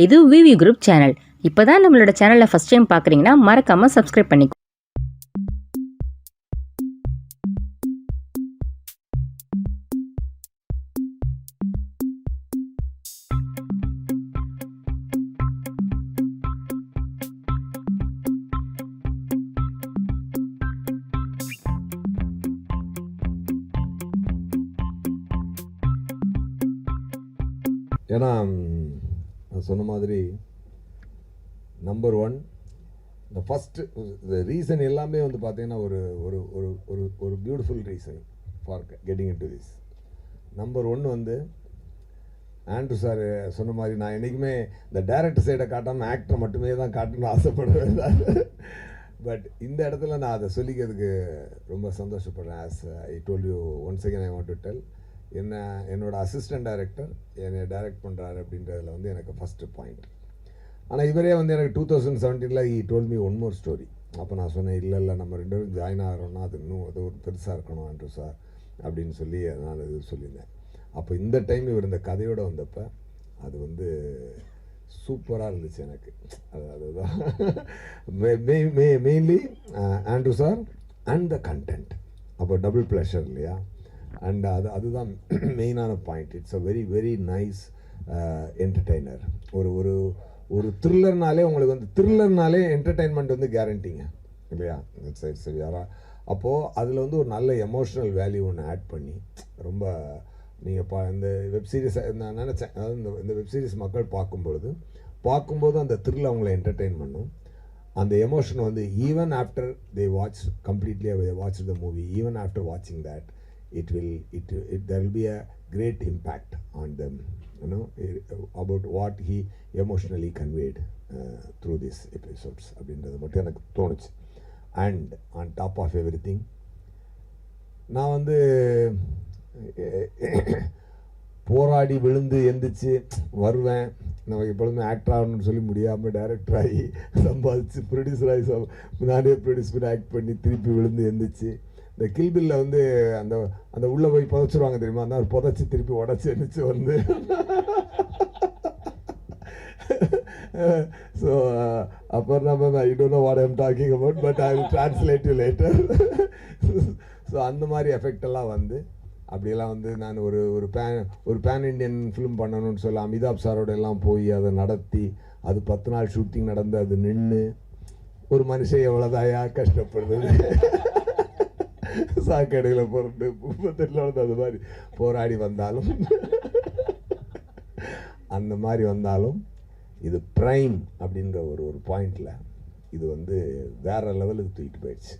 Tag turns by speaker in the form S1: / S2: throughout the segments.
S1: இது விவி group channel. இப்போ தான் நம்மளோட சேனலை ஃபஸ்ட் டைம் பார்க்குறீங்கன்னா மறக்காமல் சப்ஸ்கிரைப் பண்ணிக்கோ.
S2: ஏன்னா நான் சொன்ன மாதிரி நம்பர் ஒன் இந்த ஃபஸ்ட்டு ரீசன் எல்லாமே வந்து பார்த்தீங்கன்னா ஒரு ஒரு ஒரு ஒரு ஒரு beautiful reason for getting in to this. Number ஒன்று வந்து ஆண்ட்ரூ சார் சொன்ன மாதிரி நான் என்றைக்குமே இந்த டைரக்டர் சைடை காட்டாமல் ஆக்டர் மட்டுமே தான் காட்டணும்னு ஆசைப்படுவேன். பட் இந்த இடத்துல நான் அதை சொல்லிக்கிறதுக்கு ரொம்ப சந்தோஷப்படுறேன். As I told you once again I want to tell, என்னோட அசிஸ்டன்ட் டைரக்டர் என்னை டைரக்ட் பண்ணுறாரு அப்படின்றதுல வந்து எனக்கு ஃபஸ்ட்டு பாயிண்ட். ஆனால் இவரே வந்து எனக்கு 2017 he told me one more story. அப்போ நான் சொன்னேன், இல்லை நம்ம ரெண்டு பேரும் ஜாயின் ஆகிறோன்னா அது இன்னும் அது ஒரு பெருசாக இருக்கணும் ஆண்ட்ரூ சார் அப்படின்னு சொல்லி நான் இது சொல்லியிருந்தேன். அப்போ இந்த டைம் இவர் இந்த கதையோடு வந்தப்போ அது வந்து சூப்பராக இருந்துச்சு எனக்கு. அதுதான் mainly Andrew sir and the content. அப்போ டபுள் ப்ளஷர் இல்லையா? அண்ட் அதுதான் மெயினான point. It's a very very nice entertainer. ஒரு ஒரு ஒரு த்ரில்லர்னாலே உங்களுக்கு வந்து த்ரில்லர்னாலே என்டர்டெயின்மெண்ட் வந்து கேரண்டிங்க இல்லையா? சரி யாரா அப்போது அதில் வந்து ஒரு நல்ல எமோஷ்னல் வேல்யூ ஒன்று ஆட் பண்ணி ரொம்ப நீங்கள் இந்த வெப்சீரிஸ் நான் நினச்சேன், அதாவது இந்த வெப்சீரிஸ் மக்கள் பார்க்கும்போது அந்த த்ரில் அவங்கள என்டர்டெயின் பண்ணும். அந்த எமோஷன் வந்து even after they watch completely watch the movie, even after வாட்சிங் that there will be a great impact on them, about what he emotionally conveyed through these episodes அப்படின்றது மட்டும் எனக்கு தோணுச்சு. And on top of everything நான் வந்து போராடி விழுந்து எந்திரிச்சு வருவேன். நமக்கு எப்பொழுதுமே ஆக்டர் ஆகணும்னு சொல்லி முடியாமல் டைரக்டர் ஆகி சம்பாதிச்சு ப்ரொடியூசர் ஆகி நானே ப்ரொடியூஸ் பண்ணி ஆக்ட் பண்ணி திருப்பி விழுந்து எந்திரிச்சு இந்த கில்பில்ல வந்து அந்த அந்த உள்ளே போய் புதைச்சிருவாங்க தெரியுமா? அந்த புதைச்சி திருப்பி உடச்சி எந்திரிச்சு வந்து ஸோ அப்புறம் நம்ம I don't know what I am talking about, but I will translate you later. So அந்த மாதிரி எஃபெக்ட் எல்லாம் வந்து அப்படியெல்லாம் வந்து நான் ஒரு பேன் இண்டியன் ஃபிலிம் பண்ணணும்னு சொல்லி அமிதாப் சாரோட எல்லாம் போய் அதை நடத்தி அது 10 நாள் ஷூட்டிங் நடந்து அது நின்று ஒரு மனுஷன் எவ்வளோதாயா கஷ்டப்படுறது சாக்கடையில் போகிறது 38 அது மாதிரி போராடி வந்தாலும் அந்த மாதிரி வந்தாலும் இது ப்ரைம் அப்படின்ற ஒரு பாயிண்டில் இது வந்து வேறு லெவலுக்கு தூக்கிட்டு போயிடுச்சு.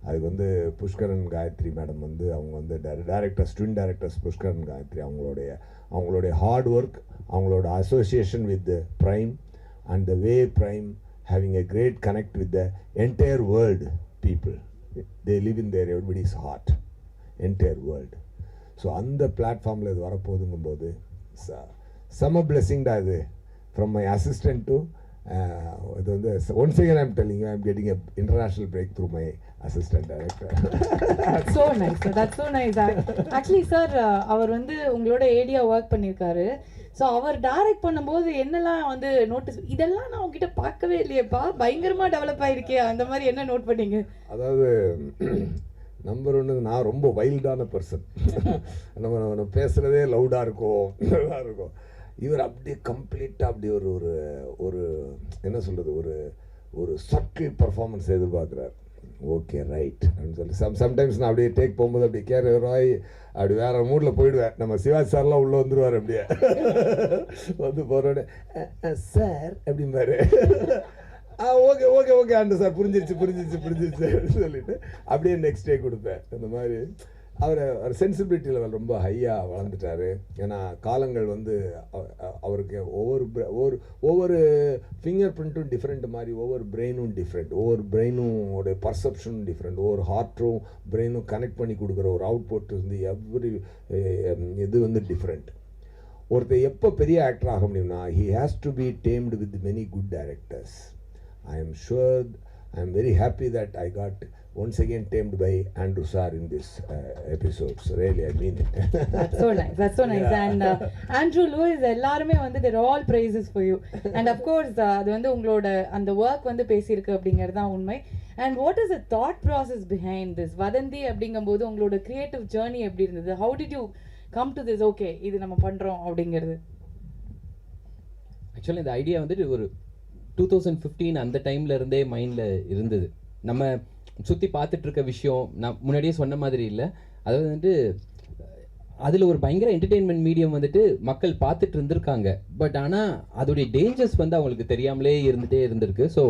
S2: அதுக்கு வந்து புஷ்கரன் காயத்ரி மேடம் வந்து அவங்க வந்து directors twin directors Pushkar Gayathri அவங்களுடைய ஹார்ட் ஒர்க், அவங்களோட association with Prime and the way Prime having a great connect with the entire world people. They live in their everybody's heart, entire world. So அந்த பிளாட்ஃபார்மில் இது வரப்போகுதுங்கும்போது செம blessing தான் இது. From my assistant to இது வந்து once again I am telling you I am getting a international break through my assistant director.
S3: So nice sir, that's so nice. Actually sir அவர் வந்து உங்களோட ஏடியா ஒர்க் பண்ணியிருக்காரு. So அவர் direct பண்ணும்போது என்னெல்லாம் வந்து நோட்டீஸ், இதெல்லாம் நான் உங்ககிட்ட பார்க்கவே இல்லையேப்பா, பயங்கரமாக டெவலப் ஆகிருக்கே, அந்த மாதிரி என்ன நோட் பண்ணீங்க?
S2: அதாவது நம்பர் ஒன்று, நான் ரொம்ப வைல்டான பர்சன். நம்ம பேசுகிறதே லவுடாக இருக்கும். இவர் அப்படியே கம்ப்ளீட்டாக அப்படி ஒரு ஒரு என்ன சொல்கிறது, ஒரு சட்டில் பர்ஃபார்மன்ஸ் எதிர்பார்க்குறாரு. ஓகே ரைட் அப்படின்னு சொல்லி சம்டைம்ஸ் நான் அப்படியே டேக் போகும்போது அப்படியே கேரவாய் அப்படி வேற மூடில் போயிடுவேன். நம்ம சிவாஜி சார்லாம் உள்ளே வந்துடுவார். அப்படியே வந்து போகிறோட சார் அப்படிம்பாரு. ஓகே ஓகே ஓகே ஆண்டு சார் புரிஞ்சிருச்சு அப்படின்னு சொல்லிட்டு அப்படியே நெக்ஸ்ட் டே கொடுப்பேன். அந்த மாதிரி அவர் சென்சிபிலிட்டி லெவல் ரொம்ப ஹையாக வளர்ந்துட்டார். ஏன்னா காலங்கள் வந்து அவருக்கு ஒவ்வொரு ஃபிங்கர் பிரிண்ட்டும் டிஃப்ரெண்ட் மாதிரி, ஒவ்வொரு பிரெயினும் டிஃப்ரெண்ட், ஒவ்வொரு பிரெயினும் பர்செப்ஷனும் டிஃப்ரெண்ட், ஒவ்வொரு ஹார்ட்டும் பிரெயினும் கனெக்ட் பண்ணி கொடுக்குற ஒரு அவுட்புட் வந்து இது வந்து டிஃப்ரெண்ட். ஒருத்தர் எப்போ பெரிய ஆக்டர் ஆக முடியும்னா he has to be tamed with many good directors. I am sure, I am very happy that I got once again tamed by Andrew Sir in this episodes. Really, I mean it.
S3: That's so nice. That's so nice. And Andrew Lewis எல்லாருமே வந்து they're all praises for you. And of course அது வந்து உங்களோட அந்த work வந்து பேசியிருக்கு அப்படிங்கிறது தான் உண்மை. And what is the thought process behind this? வதந்தி அப்படிங்கும்போது உங்களோட கிரியேட்டிவ் ஜேர்னி எப்படி இருந்தது? How did you come to this? Okay, இது நம்ம பண்றோம் அப்படிங்கிறது.
S4: ஆக்சுவலி இந்த ஐடியா வந்துட்டு ஒரு 2015 அந்த டைம்ல இருந்தே மைண்ட்ல இருந்தது. நம்ம சுற்றி பார்த்துட்டு இருக்க விஷயம் நான் முன்னாடியே சொன்ன மாதிரி இல்லை. அதாவது வந்துட்டு அதில் ஒரு பயங்கர என்டர்டெயின்மெண்ட் மீடியம் வந்துட்டு மக்கள் பார்த்துட்டு இருந்திருக்காங்க. பட் ஆனால் அதோடைய டேஞ்சர்ஸ் வந்து அவங்களுக்கு தெரியாமலே இருந்துகிட்டே இருந்திருக்கு. ஸோ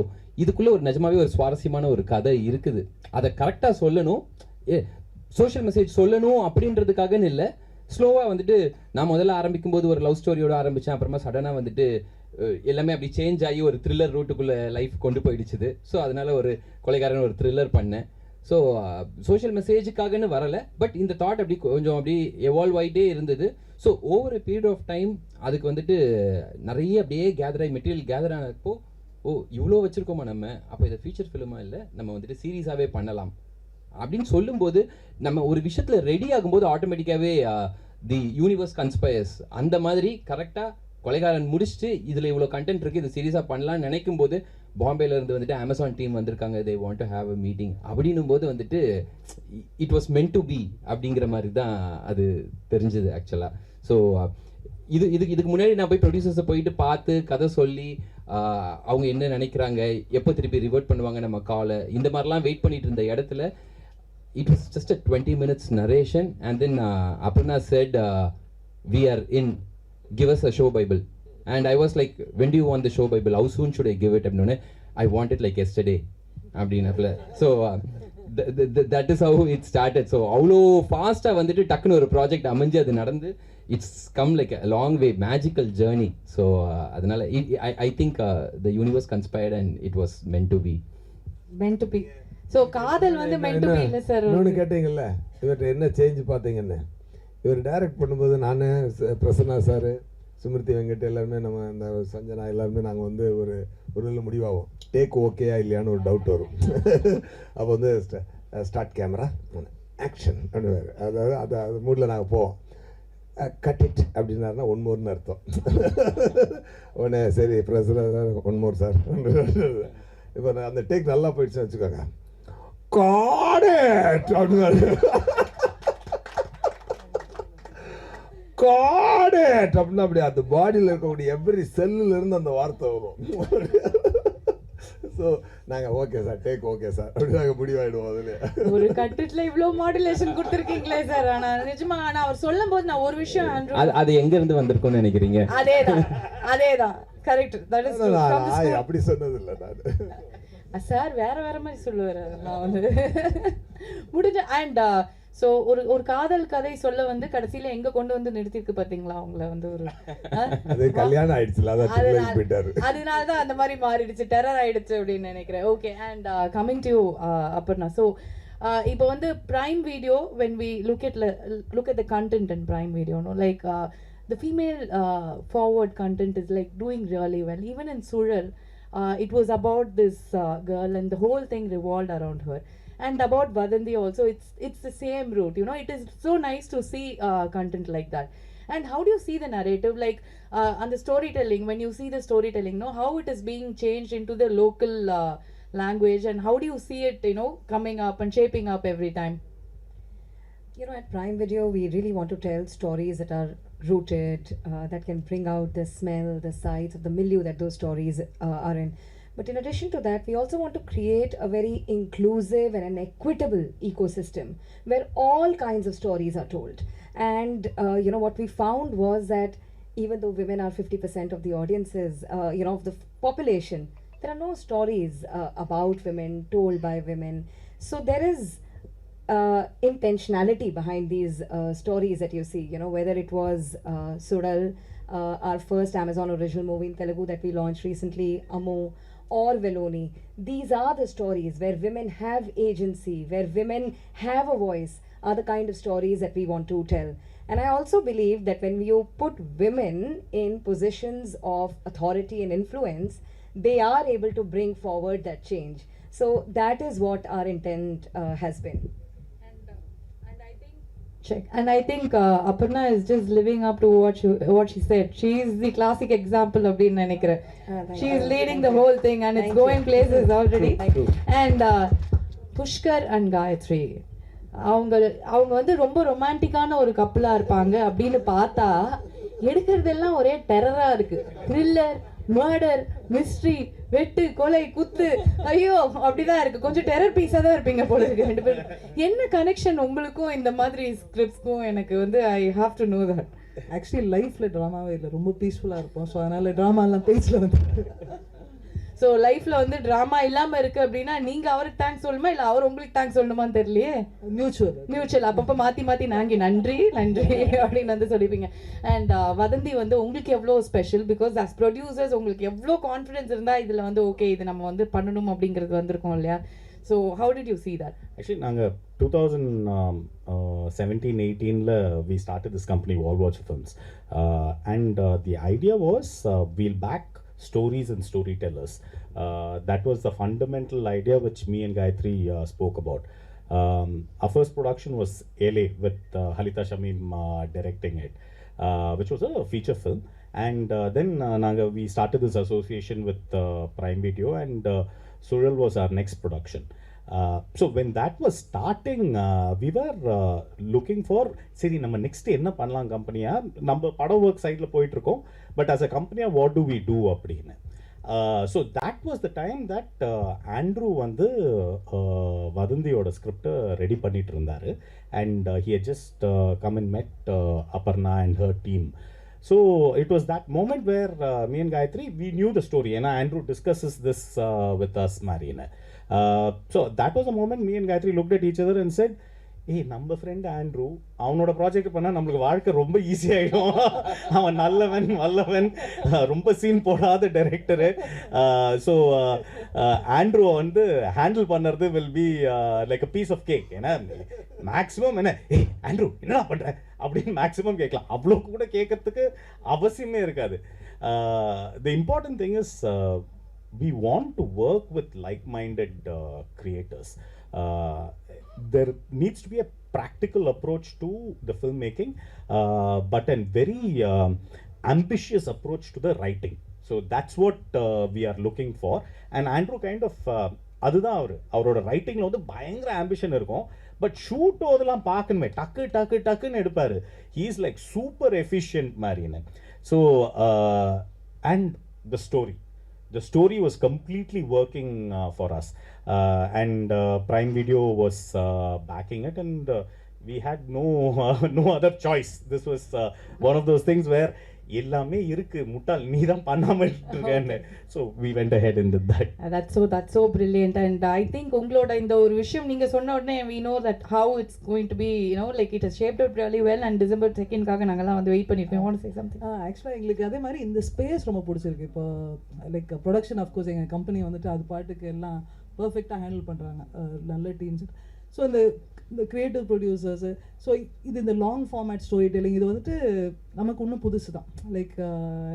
S4: இதுக்குள்ளே ஒரு நிஜமாவே ஒரு சுவாரஸ்யமான ஒரு கதை இருக்குது. அதை கரெக்டாக சொல்லணும், சோஷியல் மெசேஜ் சொல்லணும் அப்படின்றதுக்காகன்னு இல்லை. ஸ்லோவாக வந்துட்டு நான் முதல்ல ஆரம்பிக்கும் போது ஒரு லவ் ஸ்டோரியோட ஆரம்பித்தேன். அப்புறமா சடனாக வந்துட்டு எல்லாமே அப்படி சேஞ்ச் ஆகி ஒரு த்ரில்லர் ரூட்டுக்குள்ளே லைஃப் கொண்டு போயிடுச்சுது. ஸோ அதனால ஒரு கொலைகாரன் ஒரு த்ரில்லர் பண்ணேன். ஸோ சோஷியல் மெசேஜுக்காகன்னு வரலை, பட் இந்த தாட் அப்படி கொஞ்சம் அப்படி எவால்வ் ஆகிட்டே இருந்தது. So over period of time அதுக்கு வந்துட்டு நிறைய அப்படியே கேதர் ஆகி மெட்டீரியல் கேதர் ஆனப்போ, ஓ இவ்வளோ வச்சுருக்கோமா நம்ம, அப்போ இதை ஃபீச்சர் ஃபிலிமாக இல்லை நம்ம வந்துட்டு சீரியஸாகவே பண்ணலாம் அப்படின்னு சொல்லும்போது, நம்ம ஒரு விஷயத்தில் ரெடி ஆகும்போது ஆட்டோமேட்டிக்காகவே தி யூனிவர்ஸ் கன்ஸ்பயர்ஸ் அந்த மாதிரி கரெக்டாக கொலைகாரன் முடிச்சுட்டு இதில் இவ்வளோ கண்டென்ட் இருக்குது, இது சீரியஸாக பண்ணலான்னு நினைக்கும் போது பாம்பேலேருந்து வந்துட்டு அமேசான் டீம் வந்திருக்காங்க, they want to have a meeting அப்படின்னும் போது வந்துட்டு it was meant to be அப்படிங்கிற மாதிரி தான் அது தெரிஞ்சுது ஆக்சுவலாக. ஸோ இதுக்கு முன்னாடி நான் போய் ப்ரொடியூசர்ஸை போயிட்டு பார்த்து கதை சொல்லி அவங்க என்ன நினைக்கிறாங்க, எப்போ திருப்பி ரிவர்ட் பண்ணுவாங்க நம்ம காலை, இந்த மாதிரிலாம் வெயிட் பண்ணிட்டு இருந்த இடத்துல it was just a 20 minutes narration and then Aparna said we are in, give us a show bible. And I was like, when do you want the show bible, how soon should I give it? I want it like yesterday அப்படினப்பல. So that is how it started. So அவ்வளோ ஃபாஸ்ட்டாக வந்துட்டு டக்குன்னு ஒரு project அமைஞ்சு அது நடந்து it's come like a long way magical journey. So அதனால I think the universe conspired and it was meant to be.
S3: Meant to be. So காதல் வந்து meant to be இல்லை சார்.
S2: இன்னொன்று கேட்டீங்கல்ல, இவர்கிட்ட என்ன சேஞ்ச் பார்த்தீங்கன்னு. இவர் டைரக்ட் பண்ணும்போது நான் பிரசன்னா சார், சுமிருதி வெங்கட் எல்லாருமே, நம்ம இந்த சஞ்சனா எல்லாருமே நாங்கள் வந்து ஒரு இதில் முடிவாகும், டேக் ஓகேயா இல்லையான்னு ஒரு டவுட் வரும். அப்போ வந்து ஸ்டார்ட் கேமரா ஆக்ஷன் அப்படின்னு, அதாவது அது மூடில் நாங்கள் போவோம். கட் இட் அப்படின்னாருன்னா ஒன் மோர்னு அர்த்தம். உடனே சரி Prasanna sir one more sir. இப்போ அந்த டேக் நல்லா போயிடுச்சுன்னு வச்சுக்கோங்க, காடேட் அப்படின்னு காடேட் அப்படின்னா அப்படி அந்த பாடியில் இருக்கக்கூடிய எவ்ரி செல்லுல இருந்து அந்த வார்த்தை வரும். ஸோ நாங்கள் okay sir, take okay sir அப்படி நாங்கள் முடிவாயிடுவோம். அதில்
S3: ஒரு கட்டுல இவ்வளோ மாடுலேஷன் கொடுத்துருக்கீங்களே சார். ஆனால் நிஜமா ஆனால் அவர் சொல்லும் போது நான் ஒரு விஷயம்
S4: அது எங்க இருந்து வந்திருக்கும்னு நினைக்கிறீங்க?
S3: அதேதான் கரெக்ட். தட் இஸ்
S2: அப்படி சொன்னது இல்லை நான்
S3: சார், வேற மாதிரி சொல்லுவார். நான் வந்து முடிஞ்ச அண்ட் ஸோ ஒரு காதல் கதை சொல்ல வந்து கடைசியில எங்க கொண்டு வந்து நிறுத்திருக்கு பாத்தீங்களா அவங்கள வந்து ஒரு
S2: கல்யாணம் ஆயிடுச்சுல,
S3: அதனால தான் அந்த மாதிரி மாறிடுச்சு, டெரர் ஆயிடுச்சு அப்படின்னு நினைக்கிறேன். Okay, and coming to Aparna. So இப்போ வந்து Prime Video, when we look at the content in Prime Video, no, like the female forward content is like doing really well. Even in Sural, it was about this girl and the whole thing revolved around her. And about Vadanthi also, it's the same route, you know. It is so nice to see content like that. And how do you see the narrative, like and the storytelling, when you see the storytelling, no, how it is being changed into the local language, and how do you see it, you know, coming up and shaping up every time?
S5: You know, at Prime Video, we really want to tell stories that are rooted, that can bring out the smell, the sights of the milieu that those stories are in. But in addition to that, we also want to create a very inclusive and an equitable ecosystem where all kinds of stories are told. And, you know, what we found was that even though women are 50% of the audiences, you know, of the population, there are no stories about women told by women. So there is intentionality behind these stories that you see, you know, whether it was Sural, our first Amazon original movie in Telugu that we launched recently, Amo, or Veloni. These are the stories where women have agency, where women have a voice, are the kind of stories that we want to tell. And I also believe that when you put women in positions of authority and influence, they are able to bring forward that change. So that is what our intent has been.
S3: Check. And I think Aparna is just living up to what she said. She is the classic example of being Nanikra.
S5: Thank
S3: She
S5: you.
S3: is leading the
S5: Thank
S3: whole
S5: you.
S3: thing and it's
S5: Thank
S3: going
S5: you.
S3: places already.
S5: Thank you.
S3: And Pushkar and Gayatri, அவங்க வந்து ரொம்ப ரொமான்டிக்கான ஒரு கப்பலா இருப்பாங்க அப்படின்னு பார்த்தா எடுக்கிறதெல்லாம் ஒரே டெரரா இருக்கு. Thriller, murder, mystery, வெட்டு, கொலை, குத்து, ஐயோ அப்படிதான் இருக்கு. கொஞ்சம் டெரர் பீஸா தான் இருப்பீங்க போல இருக்கு ரெண்டு பேரும். என்ன கனெக்ஷன் உங்களுக்கும் இந்த மாதிரி ஸ்கிரிப்ட்ஸ்க்கும்? எனக்கு வந்து I have to know that.
S6: Actually லைஃப்பில் ட்ராமாவே இல்லை, ரொம்ப பீஸ்ஃபுல்லாக இருப்போம். ஸோ அதனால் ட்ராமாலாம் பேஜில் வந்து
S3: ஸோ லைஃப்ல வந்து ட்ராமா இல்லாம இருக்கு அப்படின்னா நீங்க அவருக்கு தேங்க்ஸ் சொல்லணுமா இல்ல அவர் உங்களுக்கு தேங்க்ஸ் சொல்லணுமான்னு தெரியலையே. மியூச்சுவல் அப்பப்போ மாத்தி நாங்க நன்றி அப்படின்னு வந்து சொல்லிப்பீங்க. அண்ட் வதந்தி வந்து உங்களுக்கு எவ்வளோ ஸ்பெஷல்? பிகாஸ் அஸ் ப்ரொடியூசர்ஸ் உங்களுக்கு எவ்வளோ கான்ஃபிடன்ஸ் இருந்தா இதுல வந்து ஓகே இது நம்ம வந்து பண்ணணும் அப்படிங்கிறது வந்திருக்கோம் இல்லையா? So how did you see that?
S7: Actually, நாங்கள் 2017-18 we started this company, Wall Watch Films, and the idea was we'll back stories and storytellers. That was the fundamental idea which me and Gayatri spoke about. Our first production was LA with Halita Shamim directing it, which was a feature film. And then we started this association with Prime Video, and Sural was our next production. So when that was starting, we were looking for, சரி நம்ம next என்ன பண்ணலாம் கம்பெனியா, நம்ம படம் work சைடில் போயிட்டுருக்கோம், but as a company what do we do அப்படின்னு. So that was the time that Andrew வந்து வதந்தியோட ஸ்கிரிப்டை ரெடி பண்ணிட்டு இருந்தார். And he had just come and met Aparna and her team. So it was that moment where me and Gayatri, we knew the story, and Andrew discusses this with us, Marina. So that was the moment me and Gayatri looked at each other and said, hey, நம்ம friend Andrew அவனோட project பண்ணால் நம்மளுக்கு வாழ்க்கை ரொம்ப ஈஸியாகிடும். அவன் நல்லவன் வல்லவன், ரொம்ப scene போடாத டைரக்டரு. ஸோ ஆண்ட்ரூவை வந்து ஹேண்டில் பண்ணுறது will be like a piece of cake. ஏன்னா மேக்ஸிமம் என்ன, ஏய் ஆண்ட்ரூ என்னடா பண்ணுற அப்படின்னு மேக்ஸிமம் கேட்கலாம், அவ்வளோ கூட கேட்கறதுக்கு அவசியமே இருக்காது. The important thing is we want to work with like-minded creators. There needs to be a practical approach to the filmmaking, but a very ambitious approach to the writing. So that's what we are looking for. And Andrew kind of அதுதான் அவரோட ரைட்டிங்கில் வந்து பயங்கர ambition இருக்கும், but shoot அதெல்லாம் பார்க்கணுமே டக்குன்னு எடுப்பார். He is like super efficient மாதிரின்னு. So and the story was completely working for us, and Prime Video was backing it, and we had no other choice. This was one of those things where எல்லாமே இருக்கு, முட்டாள் நீ தான் பண்ணாம இருக்கேன்னு. So we went ahead and did that.
S3: That's so brilliant. And I think உங்களோட இந்த ஒரு விஷயம் நீங்க சொன்ன உடனே we know that how it's going to be, you know, like it has shaped out really well. And December 2nd காக நாங்கெல்லாம் வந்து வெயிட் பண்ணிருக்கோம். You want to say something?
S6: ஆக்சுவலாக எங்களுக்கு அதே மாதிரி இந்த ஸ்பேஸ் ரொம்ப பிடிச்சிருக்கு. இப்போ லைக் ப்ரொடக்ஷன் ஆஃப்கோர்ஸ் எங்கள் கம்பெனி வந்துட்டு அது பாட்டுக்கு எல்லாம் பர்ஃபெக்டாக ஹேண்டில் பண்ணுறாங்க, நல்ல டீம்ஸ். ஸோ இந்த க்ரியேட்டிவ் ப்ரொடியூசர்ஸு, ஸோ இது இந்த லாங் ஃபார்மேட் ஸ்டோரி டெல்லிங் இது வந்துட்டு நமக்கு இன்னும் புதுசு தான், லைக்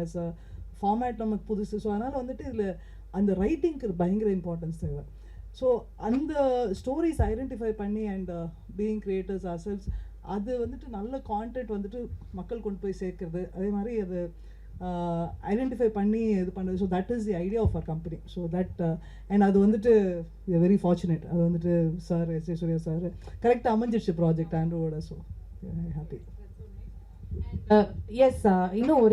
S6: ஆஸ் அ ஃபார்மேட் நமக்கு புதுசு. ஸோ அதனால் வந்துட்டு இதில் அந்த ரைட்டிங்க்கு பயங்கர இம்பார்ட்டன்ஸ் தேவை. ஸோ அந்த ஸ்டோரிஸ் ஐடென்டிஃபை பண்ணி அண்ட் பீயிங் கிரியேட்டர்ஸ் ஆர்செல்ஸ், அது வந்துட்டு நல்ல கான்டென்ட் வந்துட்டு மக்கள் கொண்டு போய் சேர்க்கறது, அதே மாதிரி அது ஐடென்டிஃபை பண்ணி இது பண்ணுறது. So that is the idea of our company. So that and அது வந்துட்டு வெரி ஃபார்ச்சுனேட், அது வந்துட்டு சார் எஸ் சூர்யா சார் கரெக்டாக அமைஞ்சிடுச்சு ப்ராஜெக்ட் ஆண்ட்ரூவோட. So happy.
S3: எஸ், இன்னும்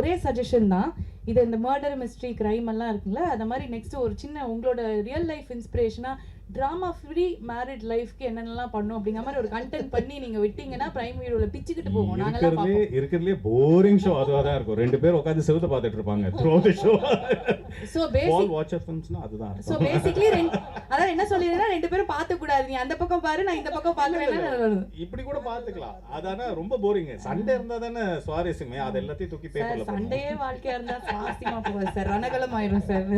S3: ஒரே சஜஷன் தான். இது இந்த மர்டர் மிஸ்ட்ரி கிரைம் எல்லாம் இருக்குல்ல, அந்த மாதிரி நெக்ஸ்ட் ஒரு சின்ன உங்களோட ரியல் லைஃப் இன்ஸ்பிரேஷனாக ட்ராமா ஃப்ரீ மேரிட் லைஃப்க்கு என்னென்னலாம் பண்ணும் அப்படிங்கிற மாதிரி ஒரு கண்டென்ட் பண்ணி நீங்க விட்டீங்கன்னா பிரைம் வீடியோல பிச்சுக்கிட்டு போவோம். நாங்கெல்லாம்
S7: இருக்கிறதுலே போரிங் ஷோ அதுவா தான் இருக்கும். ரெண்டு பேர் உட்கார்ந்து செவுத்த பார்த்துட்டு இருப்பாங்க through the show.
S3: So basic
S7: watch ஃபிலிம்ஸ்னா அதுதான்.
S3: சோ பேசிக்கலி அதான் என்ன சொல்லிருந்தா ரெண்டு பேரும் பார்க்க கூடாது, நீ அந்த பக்கம் பாரு நான் இந்த பக்கம் பார்க்கறேன்னா
S7: இப்படி கூட பார்த்துக்கலாம். அதானே ரொம்ப போரிங். சண்டே இருந்தா தானே சுவாரஸ்யமே, அது எல்லாத்தையும் தூக்கி பேப்பர்ல போடுங்க.
S3: சண்டேயே வாழ்க்கையா இருந்தா சுவாரஸ்யமா போகுது சார், ரணகலம் ஆயிரும் சார்.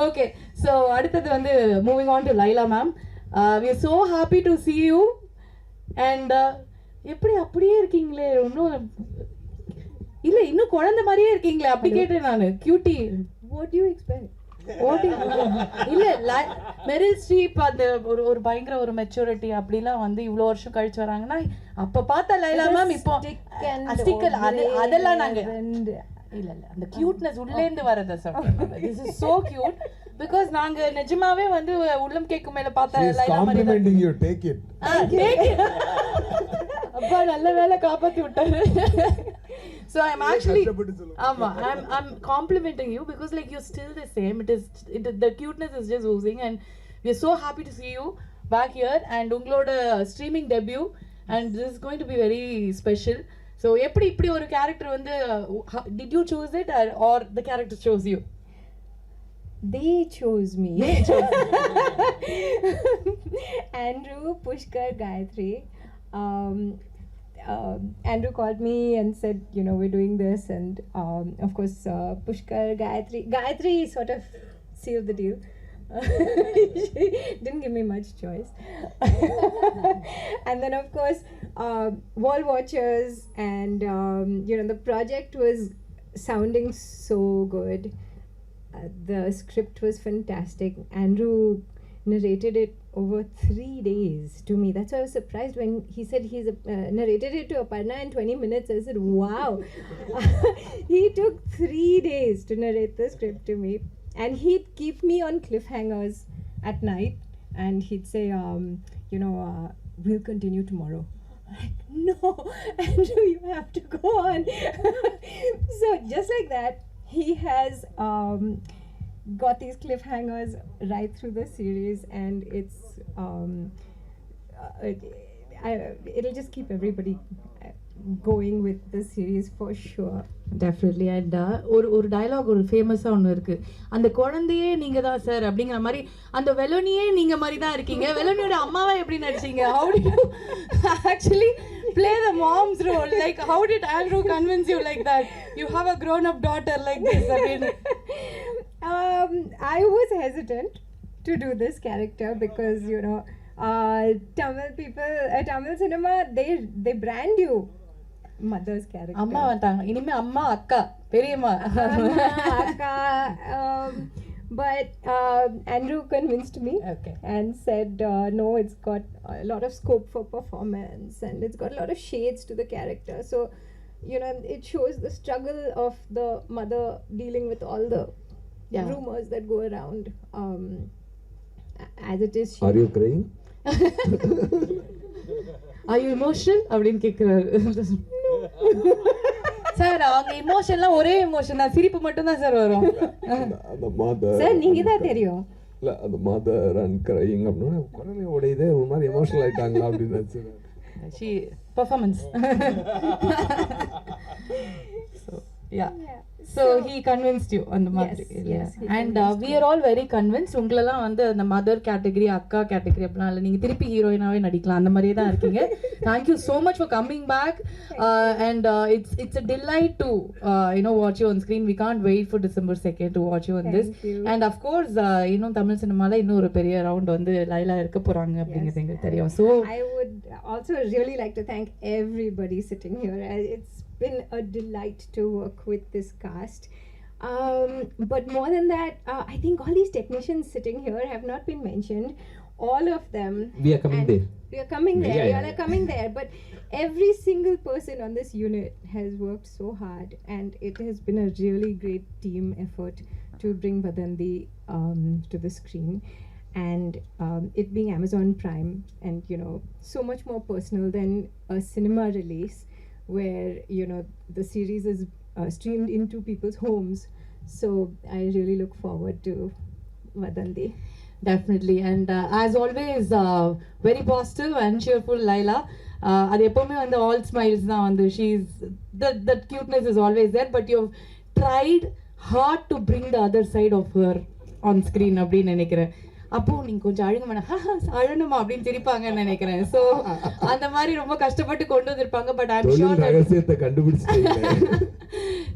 S3: ஓகே, சோ அடுத்தது வந்து moving on to Laila ma'am. We are so happy to see you, and எப்படி அப்படியே இருக்கீங்களே, இன்னும் இல்ல இன்னும் குழந்தை மாதிரியே இருக்கீங்களே அப்படி கேட்டேன் நானு. Cutie.
S5: What do you expect?
S3: இல்ல மெரில் ஸ்ட்ரீப் அந்த ஒரு பயங்கர ஒரு மெச்சூரிட்டி அப்படிலாம் வந்து இவ்வளவு வருஷம் கழிச்சு வராங்கன்னா அப்ப பார்த்த லைலா மேம் இப்போ ஸ்டிக்கர் அதெல்லாம் நாங்க இல்ல அந்த கியூட்னஸ் உள்ளே இருந்து வரத சொல்றேன். This is so cute because நாங்க நிஜமாவே வந்து உள்ளம் கேக்கும் மேல பார்த்த லைலா மாதிரி
S2: காம்ப்ளிமெண்டிங் யூ டேக் இட்.
S3: அப்பா நல்ல வேளை காப்பாத்தி விட்டாரு. So I'm actually I'm complimenting you because like you're still the same. The cuteness is just oozing and we're so happy to see you back here and ungaloda streaming debut and this is going to be very special. So எப்படி இப்படி ஒரு character வந்து did you choose it or the character chose you?
S5: They chose me. Andrew, Pushkar, Gayatri. Andrew called me and said, you know, we're doing this, and of course, Pushkar, Gayatri sort of sealed the deal. She didn't give me much choice. And then, of course, Wall Watchers, and you know, the project was sounding so good. The script was fantastic. Andrew narrated it over 3 days to me. That's why I was surprised when he said he's narrated it to Aparna in 20 minutes. I said, wow. He took 3 days to narrate the script to me. And he'd keep me on cliffhangers at night. And he'd say, you know, we'll continue tomorrow. I'm like, no, Andrew, you have to go on. So just like that, he has got these cliffhangers right through the series, and it's it'll just keep everybody going with the series for sure.
S3: Definitely. And ஒரு dialogue ஒரு ஃபேமஸாக ஒன்று இருக்கு, அந்த குழந்தையே நீங்க தான் sir அப்படிங்கிற மாதிரி. அந்த வெலோனியே நீங்க மாதிரி தான் இருக்கீங்க. வெலோனியோட அம்மாவா எப்படி நடிச்சீங்க? How did you actually play the mom's role? Like how did Andrew convince you like that you have a grown up daughter like this? I mean
S5: I was hesitant to do this character because, you know, Tamil people, Tamil cinema, they brand you mother's character.
S3: அம்மா வந்தாங்க, இனிமே அம்மா அக்கா பெரியம்மா
S5: akka. But Andrew convinced me and said, no, it's got a lot of scope for performance and it's got a lot of shades to the character. So, you know, it shows the struggle of the mother dealing with all the rumors that go around. As it is,
S2: Are you crying?
S3: Are you emotional அப்படின்னு கேட்குறாரு sir. அவங்க இமோஷன்லாம் ஒரே emotion தான், சிரிப்பு மட்டும் தான் sir வரும்.
S2: அந்த mother
S5: சார் நீங்க தான் தெரியும்.
S2: இல்ல அந்த mother and crying அப்படின்னா குரலே உடையுதே, ஒரு மாதிரி எமோஷனல் ஆயிட்டாங்களா அப்படின்னு நினைச்சேன்.
S3: She performance. So he convinced you on the மாதிரி.
S5: Yes, he
S3: and we are all very convinced. உங்களெல்லாம் வந்து அந்த மதர் கேட்டகரி அக்கா கேட்டகரி அப்படிலாம் இல்லை, நீங்கள் திருப்பி ஹீரோயினாவே நடிக்கலாம், அந்த மாதிரியே தான் இருக்கீங்க. Thank you so much for coming back and it's a delight to you know watch you on screen. We can't wait for December 2nd to watch you on this. And of course இன்னும் தமிழ் சினிமால இன்னும் ஒரு பெரிய round வந்து லைலா இருக்க போறாங்க அப்படிங்கிறது எங்களுக்கு தெரியும். So
S5: I would also really like to thank everybody sitting here. It's been a delight to work with this cast. But more than that, I think all these technicians sitting here have not been mentioned. All of them.
S4: We are coming there.
S5: We are coming there.
S4: Yeah,
S5: We
S4: yeah.
S5: are coming there. But every single person on this unit has worked so hard, and it has been a really great team effort to bring Vadandi to the screen. And it being Amazon Prime, and you know, so much more personal than a cinema release, where you know the series is streamed into people's homes. So I really look forward to Vadandi.
S3: Definitely. And as always, very positive and cheerful Laila. அது எப்பவுமே வந்து all smiles தான் வந்து. She's the cuteness is always there, but you've tried hard to bring the other side of her on screen அப்படின்னு நினைக்கிறேன். அப்போ நீங்க கொஞ்சம் அழுங்க வேணாம், அழணுமா அப்படின்னு சிரிப்பாங்கன்னு நினைக்கிறேன். ஸோ அந்த மாதிரி ரொம்ப கஷ்டப்பட்டு கொண்டு வந்திருப்பாங்க. பட் ஐ எம் ஷூர்
S2: ரகசியத்தை கண்டுபிடிச்சிட்டீங்க.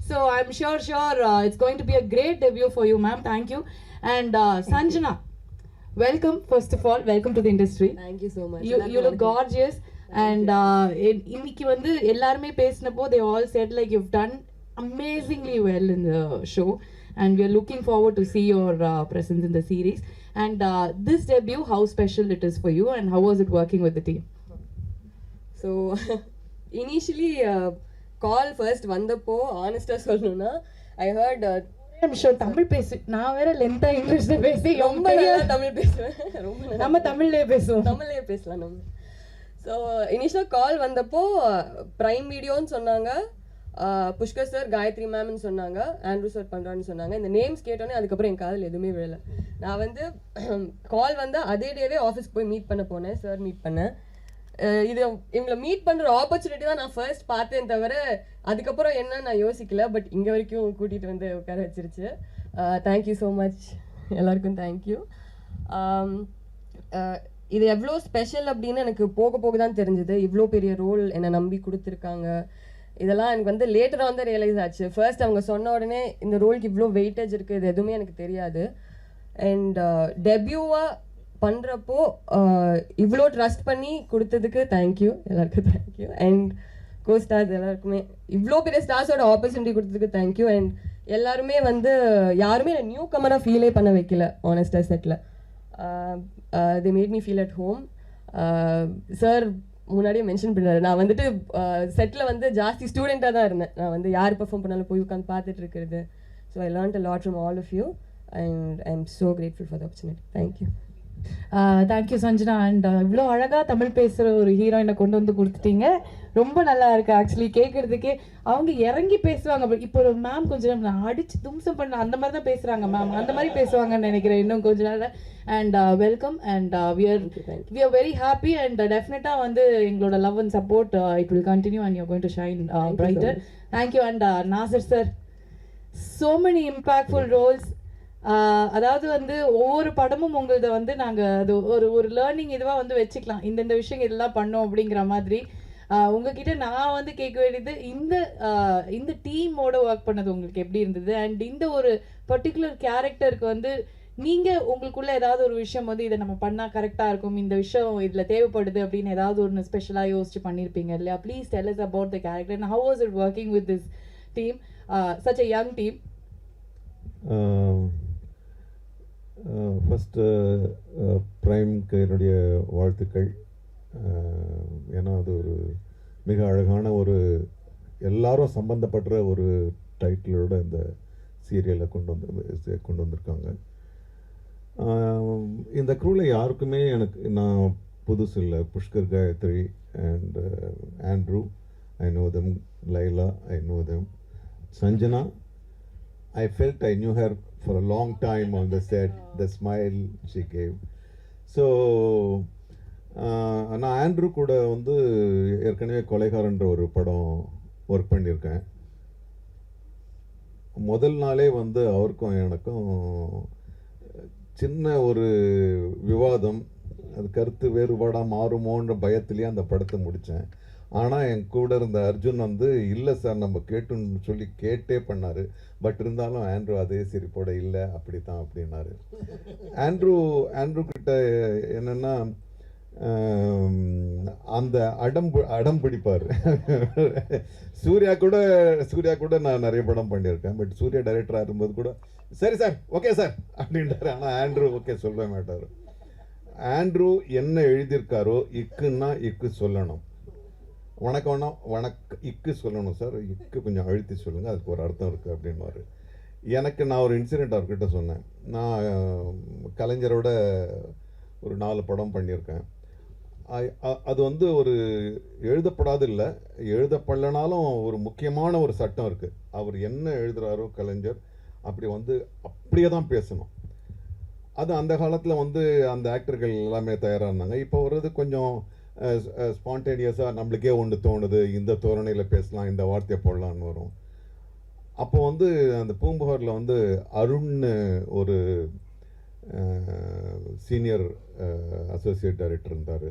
S3: So I'm sure it's going to be a great debut for you, ma'am. Thank you. And Sanjana, welcome. First of all, welcome to the industry.
S8: Thank you so much.
S3: You look gorgeous. And இன்னைக்கு வந்து எல்லாருமே பேசினப்போ they all said like you've done amazingly well in the show and we are looking forward to see your presence in the series and this debut, how special it is for you and how was it working with the team?
S8: So initially call first வந்தப்போ ஆனஸ்டா சொல்லணும்னா I heard
S3: நிமிஷம் தமிழ் பேசு, நான் வேற லென்த்தா இங்கிலீஷ்ல பேசி
S8: ரொம்ப நல்லா தமிழ் பேசுவேன், ரொம்ப நல்லா
S3: நம்ம தமிழ்லயே பேசுவோம்.
S8: தமிழ்லயே பேசலாம் நம்ம. ஸோ இனிஷியலாக கால் வந்தப்போ ப்ரைம் வீடியோன்னு சொன்னாங்க, புஷ்கர் சார், காயத்ரி மேம்னு சொன்னாங்க, ஆண்ட்ரூ சார் பண்ணுறான்னு சொன்னாங்க. இந்த நேம்ஸ் கேட்டோன்னே அதுக்கப்புறம் என் காதில் எதுவுமே விழலை. நான் வந்து கால் வந்தால் அதே டேவே ஆஃபீஸ்க்கு போய் மீட் பண்ண போனேன், சார் மீட் பண்ணேன். இது இவங்களை மீட் பண்ணுற ஆப்பர்ச்சுனிட்டி தான் நான் ஃபர்ஸ்ட் பார்த்தேன் தவிர அதுக்கப்புறம் என்ன நான் யோசிக்கல. பட் இங்கே வரைக்கும் கூட்டிகிட்டு வந்து உட்கார வச்சிருச்சு. தேங்க்யூ ஸோ மச் எல்லாருக்கும், தேங்க்யூ. இது எவ்வளோ ஸ்பெஷல் அப்படின்னு எனக்கு போக போக தான் தெரிஞ்சுது. இவ்வளோ பெரிய ரோல் என்னை நம்பி கொடுத்துருக்காங்க. இதெல்லாம் எனக்கு வந்து லேட்டராக வந்து ரியலைஸ் ஆச்சு. ஃபர்ஸ்ட் அவங்க சொன்ன உடனே இந்த ரோலுக்கு இவ்வளோ வெயிட்டேஜ் இருக்குது, இது எதுவுமே எனக்கு தெரியாது. அண்ட் டெபியூவாக பண்ணுறப்போ இவ்வளோ ட்ரஸ்ட் பண்ணி கொடுத்ததுக்கு தேங்க்யூ, எல்லாருக்கும் தேங்க்யூ. அண்ட் கோ ஸ்டார்ஸ் எல்லாருக்குமே இவ்வளோ பெரிய ஸ்டார்ஸோட ஆப்பர்ச்சுனிட்டி கொடுத்ததுக்கு தேங்க்யூ. அண்ட் எல்லாருமே வந்து யாருமே நியூ கமராக ஃபீலே பண்ண வைக்கல ஆனஸ்டாக settle. they made me feel at home. Sir முன்னாடியே மென்ஷன் பண்ணாரு, நான் வந்துட்டு செட்டில் வந்து ஜாஸ்தி ஸ்டூடெண்ட்டாக தான் இருந்தேன். நான் வந்து யார் பெர்ஃபார்ம் பண்ணாலும் போய் உட்காந்து பார்த்துட்டு இருக்கிறது. So I learned a lot from all of you and I am so grateful for the opportunity. Thank you.
S3: Thank you Sanjana. And இவ்வளோ அழகாக தமிழ் பேசுகிற ஒரு ஹீரோயினை கொண்டு வந்து கொடுத்துட்டீங்க. ரொம்ப நல்லா இருக்கு ஆக்சுவலி கேட்குறதுக்கே. அவங்க இறங்கி பேசுவாங்க. இப்போ ஒரு மேம் கொஞ்சம் நான் அடிச்சு தும்சம் பண்ண அந்த மாதிரி தான் பேசுகிறாங்க மேம், அந்த மாதிரி பேசுவாங்கன்னு நினைக்கிறேன் இன்னும் கொஞ்ச நாள். And welcome and we are very happy and டெஃபினட்டாக வந்து எங்களோட love and support it will continue and you're going to shine brighter. Thank you. And Nasir sir, so many impactful roles. அதாவது வந்து ஒவ்வொரு படமும் உங்களது வந்து நாங்கள் அது ஒரு லேர்னிங் இதுவாக வந்து வச்சுக்கலாம். இந்தந்த விஷயங்கள் இதெல்லாம் பண்ணோம் அப்படிங்கிற மாதிரி. உங்ககிட்ட நான் வந்து கேட்க வேண்டியது, இந்த டீமோட ஒர்க் பண்ணது உங்களுக்கு எப்படி இருந்தது? அண்ட் இந்த ஒரு பர்டிகுலர் கேரக்டருக்கு வந்து நீங்கள் உங்களுக்குள்ள ஏதாவது ஒரு விஷயம் வந்து இதை நம்ம பண்ணால் கரெக்டாக இருக்கும், இந்த விஷயம் இதில் தேவைப்படுது அப்படின்னு ஏதாவது ஒன்று ஸ்பெஷலாக யோசிச்சு பண்ணியிருப்பீங்க இல்லையா? Please tell us about the character and how was it working with this team, such a young team?
S2: First ப்ரைம்க்கு என்னுடைய வாழ்த்துக்கள். ஏன்னா அது ஒரு மிக அழகான ஒரு எல்லாரும் சம்பந்தப்படுற ஒரு டைட்டிலோட இந்த சீரியலை கொண்டு வந்திருக்காங்க. இந்த க்ரூவில் யாருக்குமே நான் புதுசு இல்லை. Pushkar, Gayathri and Andrew, I know them. Laila, I know them. Sanjana, I felt I knew her for a long time on the set, the smile she gave. So, நான் ஆண்ட்ரூ கூட வந்து ஏற்கனவே கொலைகாரன்ற ஒரு படம் ஒர்க் பண்ணியிருக்கேன். முதல் நாளே வந்து அவருக்கும் எனக்கும் சின்ன ஒரு விவாதம், அது கருத்து வேறுபாடாக மாறுமோன்ற பயத்திலேயே அந்த படத்தை முடித்தேன். ஆனால் என் கூட இருந்த அர்ஜுன் வந்து இல்லை சார் நம்ம கேட்டுன்னு சொல்லி கேட்டே பண்ணார். பட் இருந்தாலும் ஆண்ட்ரூ அதே சிரிப்போட இல்லை அப்படி தான் அப்படின்னாரு. ஆண்ட்ரூ கிட்ட என்னென்னா அந்த அடம் பிடிப்பார். சூர்யா கூட நான் நிறைய படம் பண்ணியிருக்கேன். பட் சூர்யா டைரக்டராக இருக்கும்போது கூட சரி சார், ஓகே சார் அப்படின்றாரு. ஆனால் ஆண்ட்ரூ ஓகே சொல்லவே மாட்டார். ஆண்ட்ரூ என்ன எழுதியிருக்காரோ இக்குன்னா இக்கு சொல்லணும், வணக்கம்னா இக்கு சொல்லணும் சார், இக்கு கொஞ்சம் அழுத்தி சொல்லுங்கள், அதுக்கு ஒரு அர்த்தம் இருக்குது அப்படின்வாரு. நான் ஒரு இன்சிடெண்ட் அவர்கிட்ட சொன்னேன். நான் கலைஞரோட ஒரு 4 படம் பண்ணியிருக்கேன். அது வந்து ஒரு எழுதப்படாது இல்லை, எழுதப்படலனாலும் ஒரு முக்கியமான ஒரு சட்டம் இருக்குது. அவர் என்ன எழுதுகிறாரோ கலைஞர் அப்படி வந்து அப்படியே தான் பேசணும். அது அந்த காலத்தில் வந்து அந்த ஆக்டர்கள் எல்லாமே தயாராக இருந்தாங்க. இப்போ வர்றது கொஞ்சம் ஸ்பான்டேனியஸாக நம்மளுக்கே ஒன்று தோணுது, இந்த தோரணையில் பேசலாம், இந்த வார்த்தையை போடலான்னு வரும். அப்போ வந்து அந்த பூம்புகாரில் வந்து அருண்னு ஒரு சீனியர் அசோசியேட் டைரக்டர் இருந்தார்.